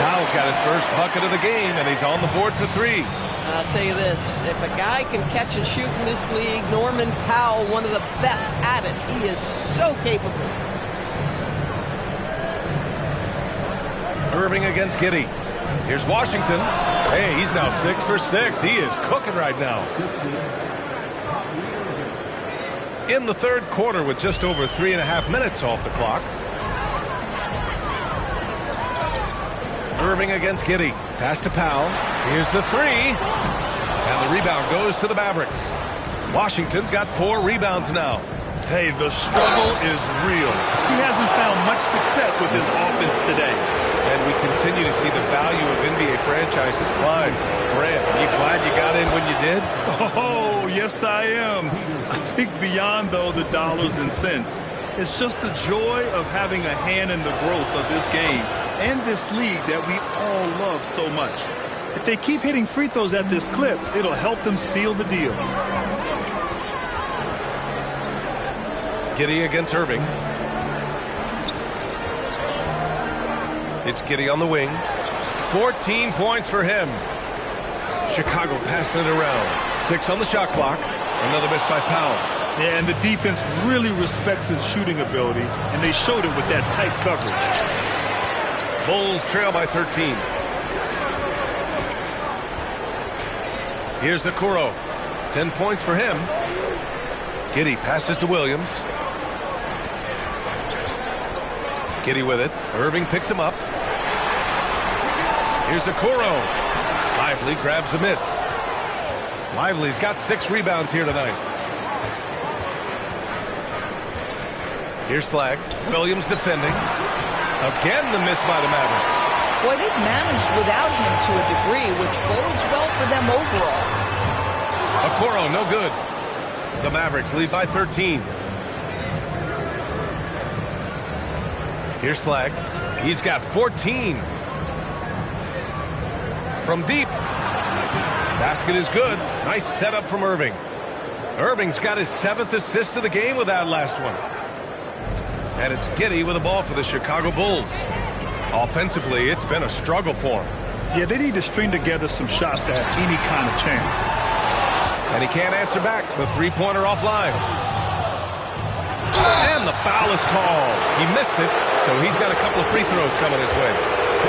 S2: Powell's got his first bucket of the game, and he's on the board for 3.
S4: I'll tell you this, if a guy can catch and shoot in this league, Norman Powell, one of the best at it. He is so capable.
S2: Irving against Giddey. Here's Washington. Hey, he's now 6 for 6. He is cooking right now. In the third quarter with just over 3.5 minutes off the clock. Irving against Giddey. Pass to Powell. Here's the three. And the rebound goes to the Mavericks. Washington's got 4 rebounds now.
S3: Hey, the struggle is real. He hasn't found much success with his offense today.
S2: And we continue to see the value of NBA franchises climb. Grant, are you glad you got in when you did?
S3: Oh, yes, I am. I think beyond, though, the dollars and cents, it's just the joy of having a hand in the growth of this game and this league that we all love so much. If they keep hitting free throws at this clip, it'll help them seal the deal.
S2: Giddey against Irving. It's Giddey on the wing. 14 points for him. Chicago passing it around. 6 on the shot clock. Another miss by Powell.
S3: Yeah, and the defense really respects his shooting ability, and they showed it with that tight coverage.
S2: Bulls trail by 13. Here's Okoro. 10 points for him. Giddey passes to Williams. Giddey with it. Irving picks him up. Here's Okoro. Lively grabs the miss. Lively's got 6 rebounds here tonight. Here's Flagg. Williams defending. Again the miss by the Mavericks.
S4: Boy, they've managed without him to a degree, which bodes well for them overall.
S2: Okoro, no good. The Mavericks lead by 13. Here's Flagg. He's got 14. From deep. Basket is good. Nice setup from Irving. Irving's got his 7th assist of the game with that last one. And it's Giddey with the ball for the Chicago Bulls. Offensively, it's been a struggle for him.
S3: Yeah, they need to string together some shots to have any kind of chance.
S2: And he can't answer back. The three-pointer offline. And the foul is called. He missed it, so he's got a couple of free throws coming his way.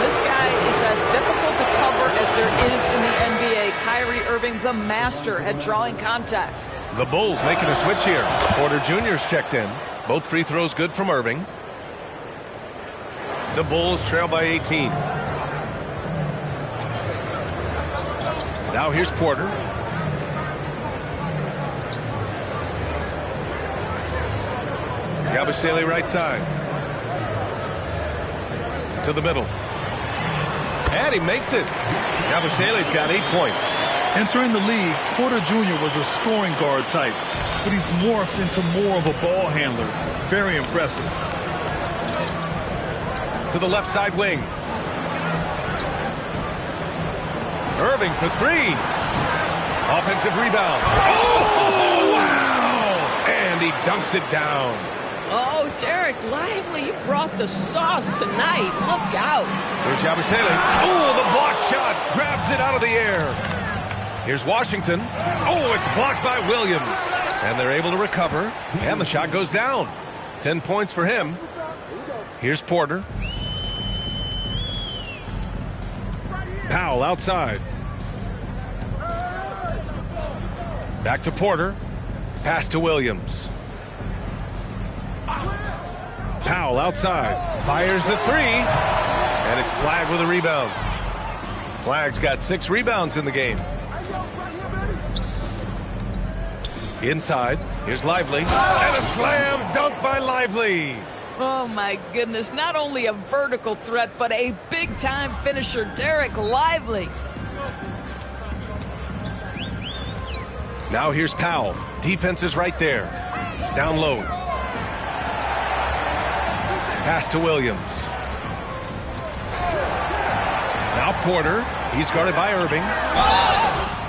S4: This guy is as difficult to cover as there is in the NBA. Kyrie Irving, the master at drawing contact.
S2: The Bulls making a switch here. Porter Jr.'s checked in. Both free throws good from Irving. The Bulls trail by 18. Now here's Porter. Yabusele right side. To the middle. And he makes it. Yabusele's got 8 points.
S3: Entering the league, Porter Jr. was a scoring guard type, but he's morphed into more of a ball handler. Very impressive.
S2: To the left side wing. Irving for 3. Offensive rebound. Oh, wow! And he dunks it down.
S4: Oh, Derek Lively, you brought the sauce tonight. Look out.
S2: There's Yabusele. Oh, the block shot. Grabs it out of the air. Here's Washington. Oh, it's blocked by Williams. And they're able to recover. And the shot goes down. 10 points for him. Here's Porter. Powell outside. Back to Porter. Pass to Williams. Powell outside. Fires the 3. And it's Flagg with a rebound. Flagg's got 6 rebounds in the game. Inside. Here's Lively. And a slam dunk by Lively.
S4: Oh, my goodness. Not only a vertical threat, but a big-time finisher, Derek Lively.
S2: Now here's Powell. Defense is right there. Down low. Pass to Williams. Now Porter. He's guarded by Irving.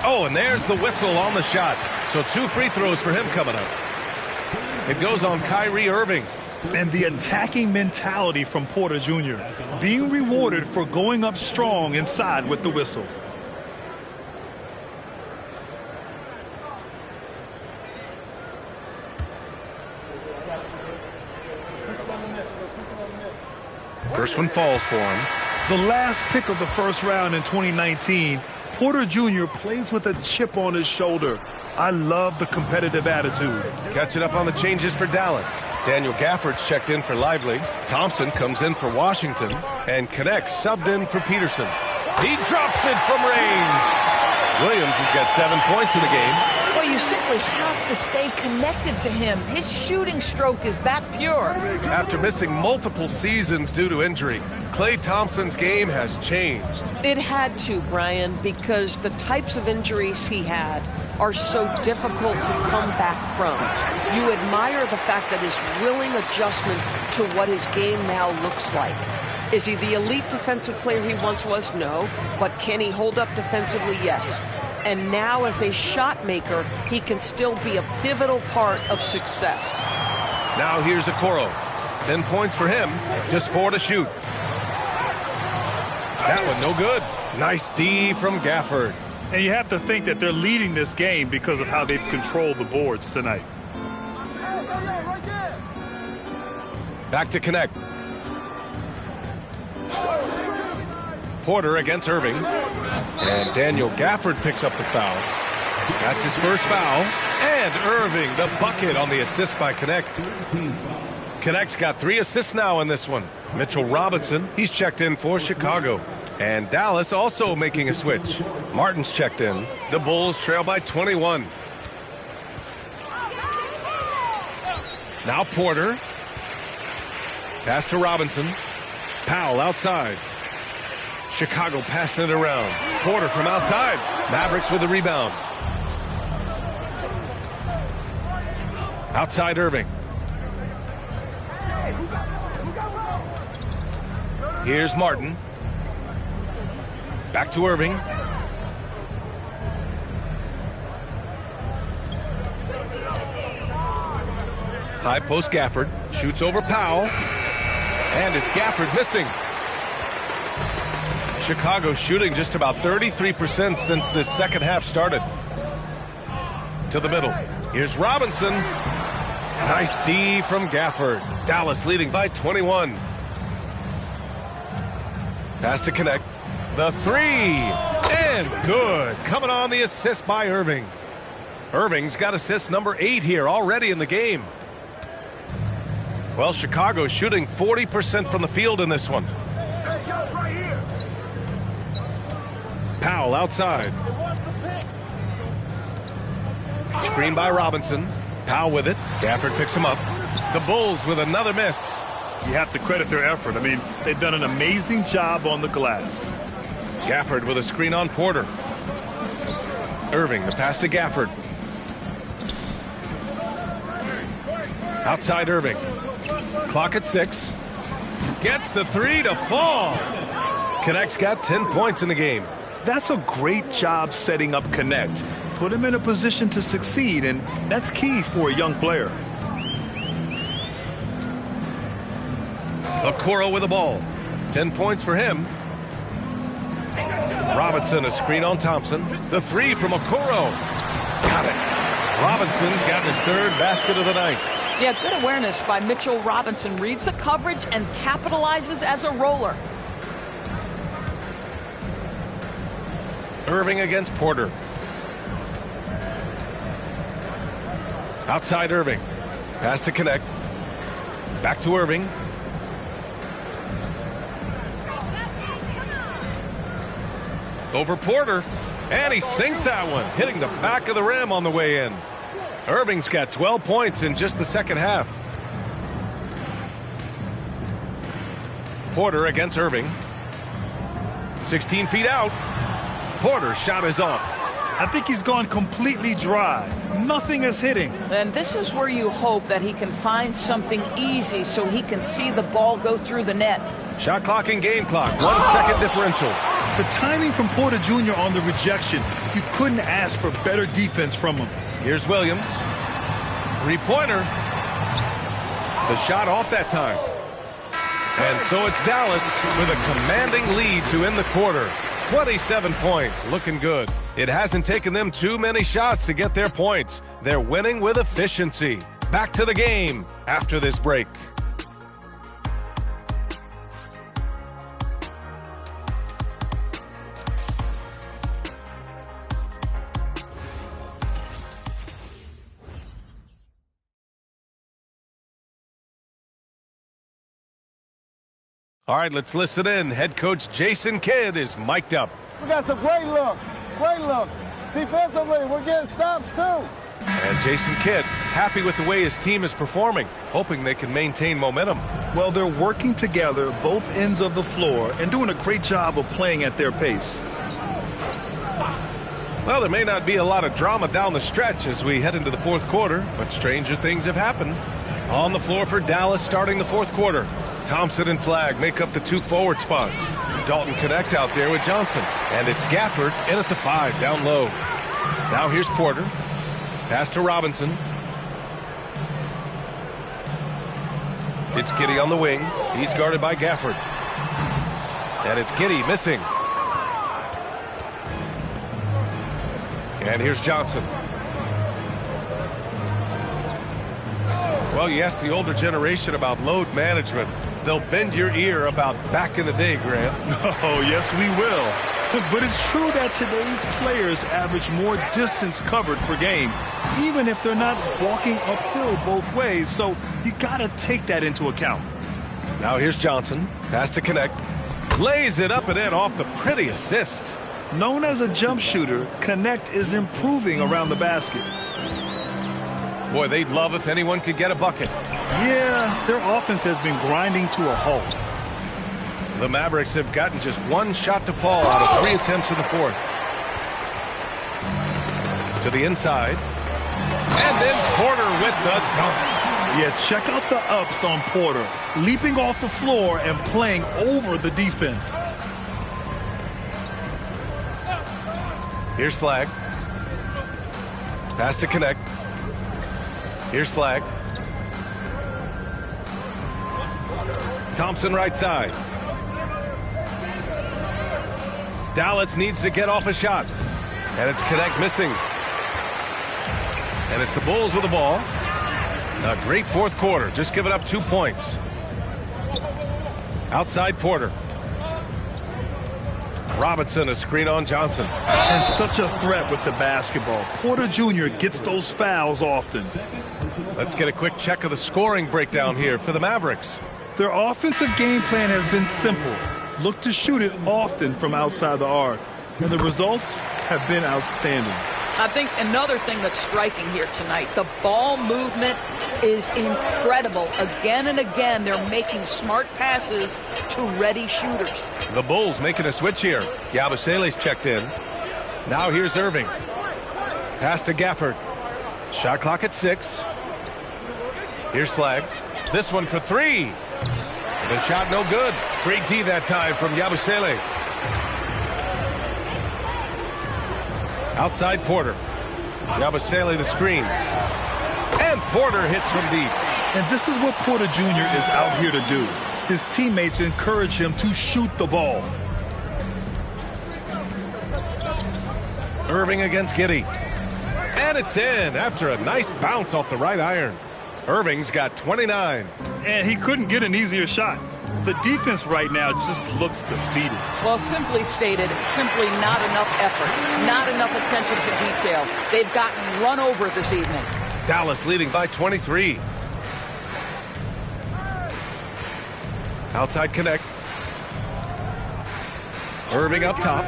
S2: Oh, and there's the whistle on the shot. So 2 free throws for him coming up. It goes on Kyrie Irving.
S3: And the attacking mentality from Porter Jr. being rewarded for going up strong inside with the whistle.
S2: First one falls for him.
S3: The last pick of the first round in 2019, Porter Jr. plays with a chip on his shoulder. I love the competitive attitude.
S2: Catching up on the changes for Dallas. Daniel Gafford's checked in for Lively. Thompson comes in for Washington. And Connect subbed in for Peterson. He drops it from range. Williams has got 7 points in the game.
S4: Well, you simply have to stay connected to him. His shooting stroke is that pure.
S2: After missing multiple seasons due to injury, Klay Thompson's game has changed.
S4: It had to, Brian, because the types of injuries he had are so difficult to come back from. You admire the fact that his willing adjustment to what his game now looks like. Is he the elite defensive player he once was? No. But can he hold up defensively? Yes. And now as a shot maker, he can still be a pivotal part of success.
S2: Now here's Okoro. 10 points for him, just 4 to shoot. That one no good. Nice D from Gafford.
S3: And you have to think that they're leading this game because of how they've controlled the boards tonight.
S2: Back to Connect. Porter against Irving. And Daniel Gafford picks up the foul. That's his first foul. And Irving, the bucket on the assist by Connect. Connect's got 3 assists now in this one. Mitchell Robinson, he's checked in for Chicago. And Dallas also making a switch. Martin's checked in. The Bulls trail by 21. Now Porter. Pass to Robinson. Powell outside. Chicago passing it around. Porter from outside. Mavericks with the rebound. Outside Irving. Here's Martin. Back to Irving. High post Gafford. Shoots over Powell. And it's Gafford missing. Chicago shooting just about 33% since this second half started. To the middle. Here's Robinson. Nice D from Gafford. Dallas leading by 21. Pass to Connect. The 3. And good. Coming on the assist by Irving. Irving's got assist number 8 here already in the game. Well, Chicago shooting 40% from the field in this one. Powell outside. Screen by Robinson. Powell with it. Gafford picks him up. The Bulls with another miss.
S3: You have to credit their effort. I mean, they've done an amazing job on the glass.
S2: Gafford with a screen on Porter. Irving, the pass to Gafford. Outside Irving. Clock at 6. Gets the 3 to fall. Connect's got 10 points in the game.
S3: That's a great job setting up Connect. Put him in a position to succeed, and that's key for a young player.
S2: Okoro with the ball. 10 points for him. Robinson, a screen on Thompson. The 3 from Okoro. Got it. Robinson's got his 3rd basket of the night.
S4: Yeah, good awareness by Mitchell Robinson. Reads the coverage and capitalizes as a roller.
S2: Irving against Porter. Outside Irving. Pass to Connect. Back to Irving. Over Porter. And he sinks that one, hitting the back of the rim on the way in. Irving's got 12 points in just the second half. Porter against Irving. 16 feet out. Porter's shot is off.
S3: I think he's gone completely dry. Nothing is hitting.
S4: And this is where you hope that he can find something easy so he can see the ball go through the net.
S2: Shot clock and game clock. 1 second differential.
S3: The timing from Porter Jr. on the rejection, you couldn't ask for better defense from him.
S2: Here's Williams. 3-pointer. The shot off that time. And so it's Dallas with a commanding lead to end the quarter. 27 points, looking good. It hasn't taken them too many shots to get their points. They're winning with efficiency. Back to the game after this break. All right, let's listen in. Head coach Jason Kidd is mic'd up.
S10: We got some great looks. Great looks. Defensively, we're getting stops too.
S2: And Jason Kidd happy with the way his team is performing, hoping they can maintain momentum.
S3: Well, they're working together both ends of the floor and doing a great job of playing at their pace.
S2: Well, there may not be a lot of drama down the stretch as we head into the fourth quarter, but stranger things have happened. On the floor for Dallas starting the fourth quarter. Thompson and Flagg make up the 2 forward spots. Dalton Connect out there with Johnson. And it's Gafford in at the 5 down low. Now here's Porter. Pass to Robinson. It's Giddey on the wing. He's guarded by Gafford. And it's Giddey missing. And here's Johnson. Well, you ask the older generation about load management. They'll bend your ear about back in the day, Grant.
S3: Oh, yes, we will. But it's true that today's players average more distance covered per game, even if they're not walking uphill both ways. So you got to take that into account.
S2: Now here's Johnson. Pass to Connect. Lays it up and in off the pretty assist.
S3: Known as a jump shooter, Connect is improving around the basket.
S2: Boy, they'd love if anyone could get a bucket.
S3: Yeah, their offense has been grinding to a halt.
S2: The Mavericks have gotten just 1 shot to fall out of 3 attempts in the fourth. To the inside. And then Porter with the dunk.
S3: Yeah, check out the ups on Porter. Leaping off the floor and playing over the defense.
S2: Here's Flagg. Pass to Connect. Here's Flagg. Thompson right side. Dallas needs to get off a shot. And it's Connect missing. And it's the Bulls with the ball. A great fourth quarter. Just giving up 2 points. Outside Porter. Robinson, a screen on Johnson.
S3: And such a threat with the basketball. Porter Jr. gets those fouls often.
S2: Let's get a quick check of the scoring breakdown here for the Mavericks.
S3: Their offensive game plan has been simple. Look to shoot it often from outside the arc. And the results have been outstanding.
S4: I think another thing that's striking here tonight, the ball movement is incredible. Again and again, they're making smart passes to ready shooters.
S2: The Bulls making a switch here. Yabusele's checked in. Now here's Irving. Pass to Gafford. Shot clock at 6. Here's Flagg. This one for 3. The shot no good. Great D that time from Yabusele. Outside Porter. Yabusele the screen. And Porter hits from deep.
S3: And this is what Porter Jr. is out here to do. His teammates encourage him to shoot the ball.
S2: Irving against Giddey. And it's in after a nice bounce off the right iron. Irving's got 29.
S3: And he couldn't get an easier shot. The defense right now just looks defeated.
S4: Well, simply stated, simply not enough effort, not enough attention to detail. They've gotten run over this evening.
S2: Dallas leading by 23. Outside Connect. Irving up top.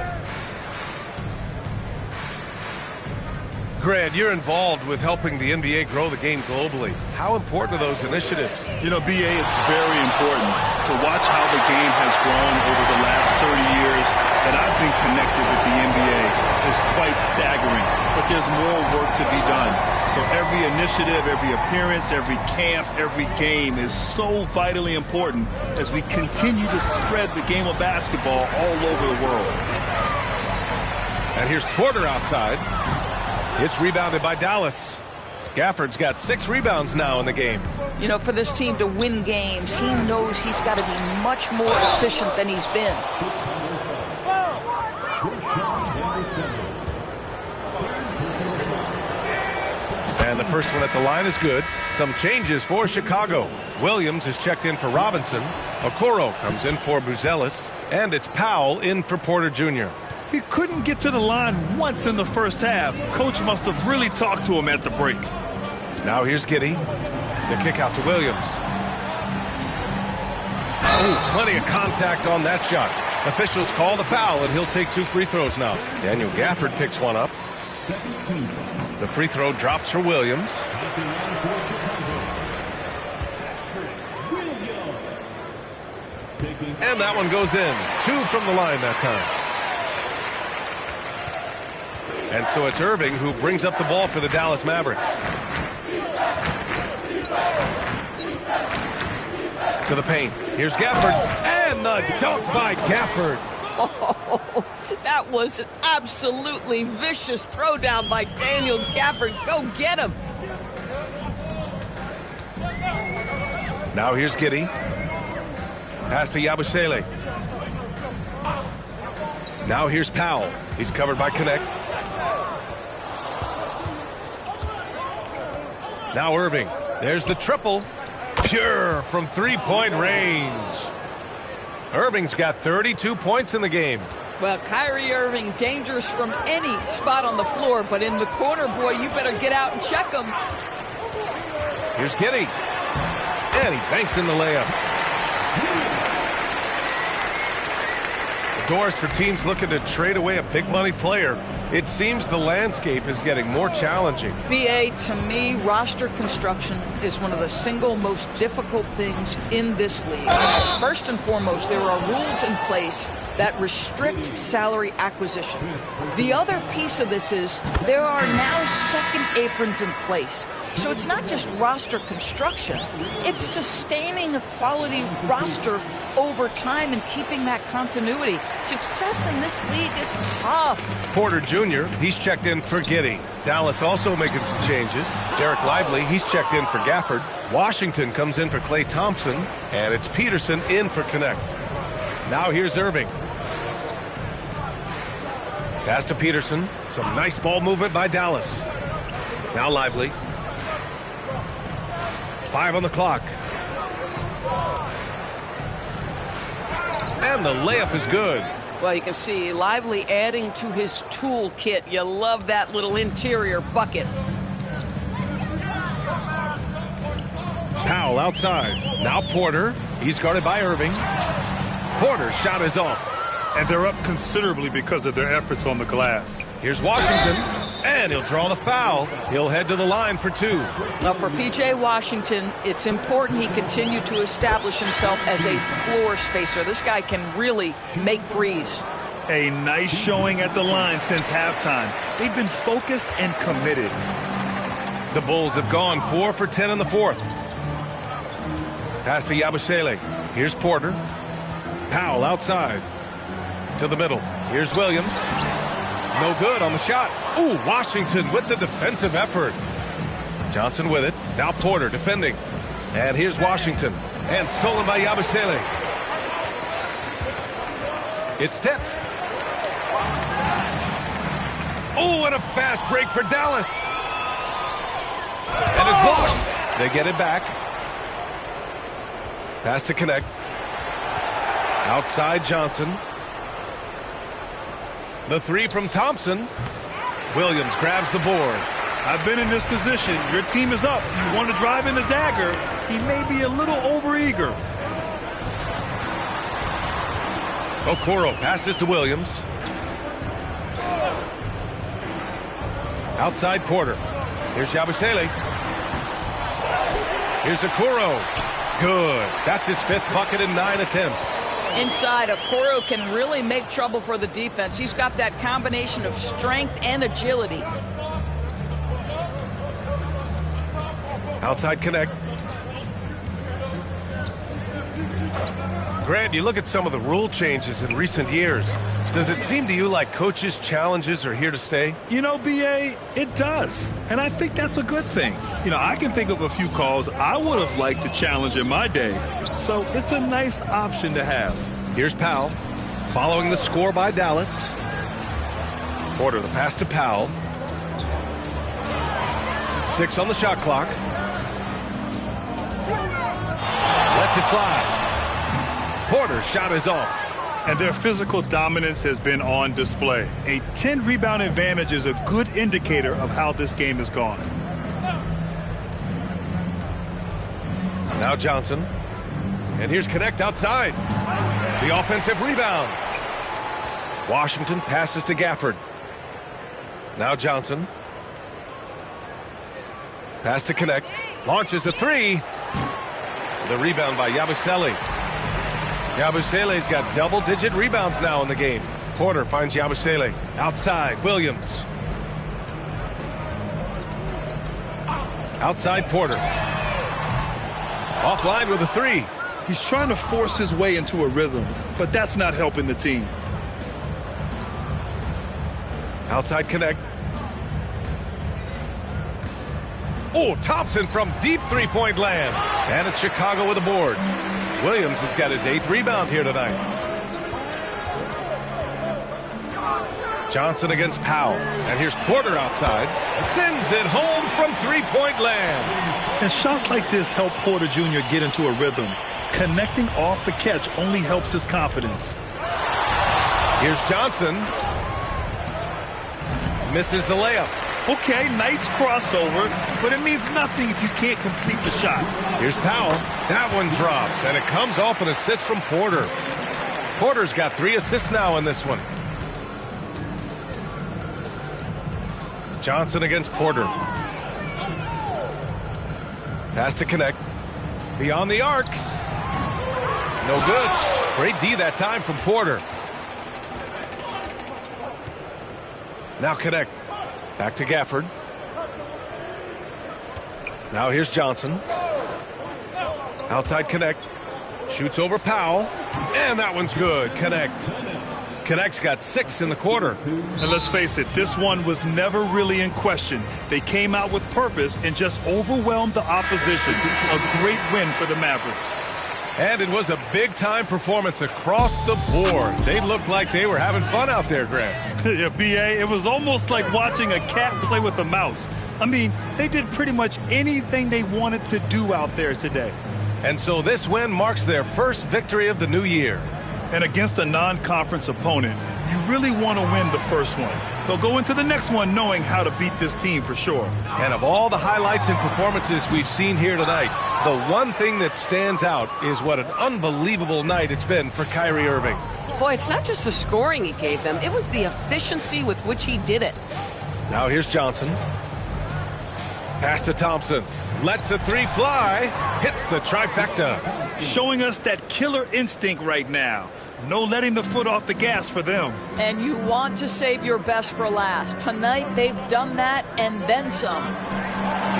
S2: Grant, you're involved with helping the NBA grow the game globally. How important are those initiatives?
S3: You know, BA, it's very important to watch how the game has grown over the last 30 years that I've been connected with the NBA. It's quite staggering, but there's more work to be done. So every initiative, every appearance, every camp, every game is so vitally important as we continue to spread the game of basketball all over the world.
S2: And here's Porter outside. It's rebounded by Dallas. Gafford's got 6 rebounds now in the game.
S4: You know, for this team to win games, he knows he's got to be much more efficient than he's been.
S2: And the first one at the line is good. Some changes for Chicago. Williams is checked in for Robinson. Okoro comes in for Buzelis. And it's Powell in for Porter Jr.
S3: He couldn't get to the line once in the first half. Coach must have really talked to him at the break.
S2: Now here's Giddey. The kick out to Williams. Oh, plenty of contact on that shot. Officials call the foul, and he'll take 2 free throws now. Daniel Gafford picks one up. The free throw drops for Williams. And that one goes in. 2 from the line that time. And so it's Irving who brings up the ball for the Dallas Mavericks. To the paint. Here's Gafford. And the dunk by Gafford.
S4: Oh, that was an absolutely vicious throwdown by Daniel Gafford. Go get him.
S2: Now here's Giddey. Pass to Yabusele. Now here's Powell. He's covered by Connect. Now Irving. There's the triple. Pure from three-point range. Irving's got 32 points in the game.
S4: Well, Kyrie Irving, dangerous from any spot on the floor, but in the corner, boy, you better get out and check him.
S2: Here's Giddey. And he banks in the layup. Doors for teams looking to trade away a big money player. It seems the landscape is getting more challenging.
S4: BA, to me, roster construction is one of the single most difficult things in this league. First and foremost, there are rules in place that restrict salary acquisition. The other piece of this is there are now second aprons in place. So it's not just roster construction, it's sustaining a quality roster over time and keeping that continuity. Success in this league is tough.
S2: Porter Jr., he's checked in for Giddey. Dallas also making some changes. Derek Lively, he's checked in for Gafford. Washington comes in for Klay Thompson. And it's Peterson in for Connect. Now here's Irving. Pass to Peterson. Some nice ball movement by Dallas. Now Lively. 5 on the clock. And the layup is good.
S4: Well, you can see Lively adding to his toolkit. You love that little interior bucket.
S2: Powell outside. Now Porter. He's guarded by Irving. Porter's shot is off.
S3: And they're up considerably because of their efforts on the glass.
S2: Here's Washington. And he'll draw the foul. He'll head to the line for 2.
S4: Now for P.J. Washington, it's important he continue to establish himself as a floor spacer. This guy can really make threes.
S3: A nice showing at the line since halftime. They've been focused and committed.
S2: The Bulls have gone 4 for 10 in the fourth. Pass to Yabusele. Here's Porter. Powell outside. To the middle. Here's Williams. No good on the shot. Ooh, Washington with the defensive effort. Johnson with it. Now Porter defending. And here's Washington. And stolen by Yabusele. It's tipped. Oh, and a fast break for Dallas. And it's blocked. They get it back. Pass to Connect. Outside Johnson. The 3 from Thompson. Williams grabs the board.
S3: I've been in this position. Your team is up. You want to drive in the dagger. He may be a little overeager.
S2: Okoro passes to Williams. Outside Porter. Here's Yabusele. Here's Okoro. Good. That's his 5th bucket in 9 attempts.
S4: Inside, Okoro can really make trouble for the defense. He's got that combination of strength and agility.
S2: Outside Connect. Grant, you look at some of the rule changes in recent years. Does it seem to you like coaches' challenges are here to stay?
S3: You know, B.A., it does. And I think that's a good thing. You know, I can think of a few calls I would have liked to challenge in my day. So it's a nice option to have.
S2: Here's Powell. Following the score by Dallas. Porter, the pass to Powell. 6 on the shot clock. Lets it fly. Porter's shot is off.
S3: And their physical dominance has been on display. A 10-rebound advantage is a good indicator of how this game has gone.
S2: Now Johnson. And here's Connect outside. The offensive rebound. Washington passes to Gafford. Now Johnson. Pass to Connect. Launches a three. The rebound by Yabusele. Yabusele's got double-digit rebounds now in the game. Porter finds Yabusele. Outside, Williams. Outside, Porter. Offline with a three.
S3: He's trying to force his way into a rhythm, but that's not helping the team.
S2: Outside Connect. Oh, Thompson from deep three-point land. And it's Chicago with a board. Williams has got his 8th rebound here tonight. Johnson against Powell. And here's Porter outside. Sends it home from three-point land.
S3: And shots like this help Porter Jr. get into a rhythm. Connecting off the catch only helps his confidence.
S2: Here's Johnson. Misses the layup.
S3: Okay, nice crossover, but it means nothing if you can't complete the shot.
S2: Here's Powell. That one drops, and it comes off an assist from Porter. Porter's got 3 assists now in this one. Johnson against Porter. Pass to Connect. Beyond the arc. No good. Great D that time from Porter. Now Connect. Back to Gafford. Now here's Johnson. Outside Connect. Shoots over Powell. And that one's good. Connect. Connect's got 6 in the quarter.
S3: And let's face it, this one was never really in question. They came out with purpose and just overwhelmed the opposition. A great win for the Mavericks.
S2: And it was a big-time performance across the board. They looked like they were having fun out there, Grant.
S3: Yeah, B.A., it was almost like watching a cat play with a mouse. I mean, they did pretty much anything they wanted to do out there today.
S2: And so this win marks their first victory of the new year.
S3: And against a non-conference opponent, you really want to win the first one. They'll go into the next one knowing how to beat this team for sure.
S2: And of all the highlights and performances we've seen here tonight, the one thing that stands out is what an unbelievable night it's been for Kyrie Irving.
S4: Boy, it's not just the scoring he gave them. It was the efficiency with which he did it.
S2: Now here's Johnson. Pass to Thompson. Lets the three fly. Hits the trifecta.
S3: Showing us that killer instinct right now. No letting the foot off the gas for them.
S4: And you want to save your best for last. Tonight, they've done that and then some.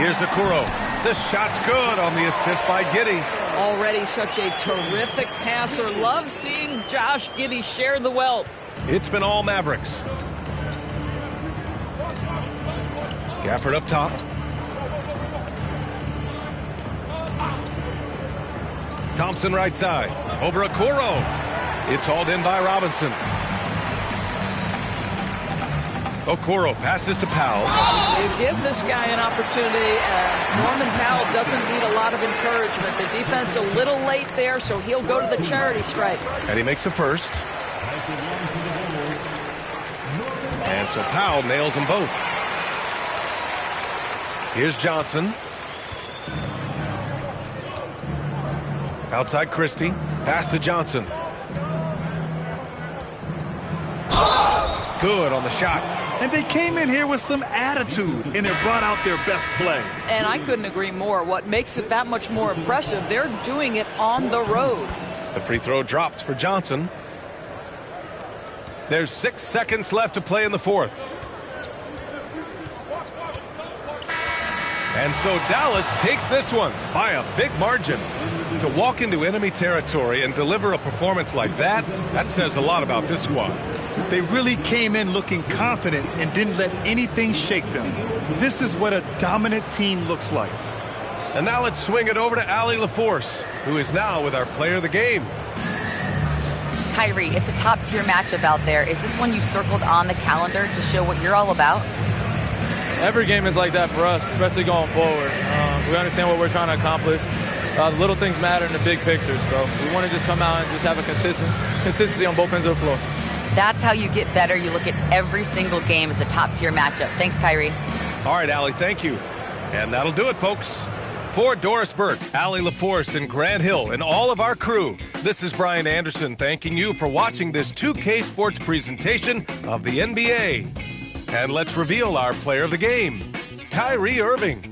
S2: Here's Okoro. The shot's good on the assist by Giddey.
S4: Already such a terrific passer. Love seeing Josh Giddey share the wealth.
S2: It's been all Mavericks. Gafford up top. Thompson right side. Over Okoro. It's hauled in by Robinson. Okoro passes to Powell.
S4: You give this guy an opportunity, and Norman Powell doesn't need a lot of encouragement. The defense a little late there, so he'll go to the charity stripe.
S2: And he makes a first. And so Powell nails them both. Here's Johnson. Outside Christie. Pass to Johnson. Good on the shot.
S3: And they came in here with some attitude, and it brought out their best play.
S4: And I couldn't agree more. What makes it that much more impressive, they're doing it on the road.
S2: The free throw drops for Johnson. There's 6 seconds left to play in the fourth. And so Dallas takes this one by a big margin. To walk into enemy territory and deliver a performance like that, that says a lot about this squad.
S3: They really came in looking confident and didn't let anything shake them. This is what a dominant team looks like.
S2: And now let's swing it over to Allie LaForce, who is now with our player of the game.
S5: Kyrie, it's a top-tier matchup out there. Is this one you circled on the calendar to show what you're all about?
S11: Every game is like that for us, especially going forward. We understand what we're trying to accomplish. The little things matter in the big picture, so we want to just come out and just have a consistency on both ends of the floor.
S5: That's how you get better. You look at every single game as a top-tier matchup. Thanks, Kyrie.
S2: All right, Allie, thank you. And that'll do it, folks. For Doris Burke, Allie LaForce, and Grant Hill, and all of our crew, this is Brian Anderson thanking you for watching this 2K Sports presentation of the NBA. And let's reveal our player of the game, Kyrie Irving.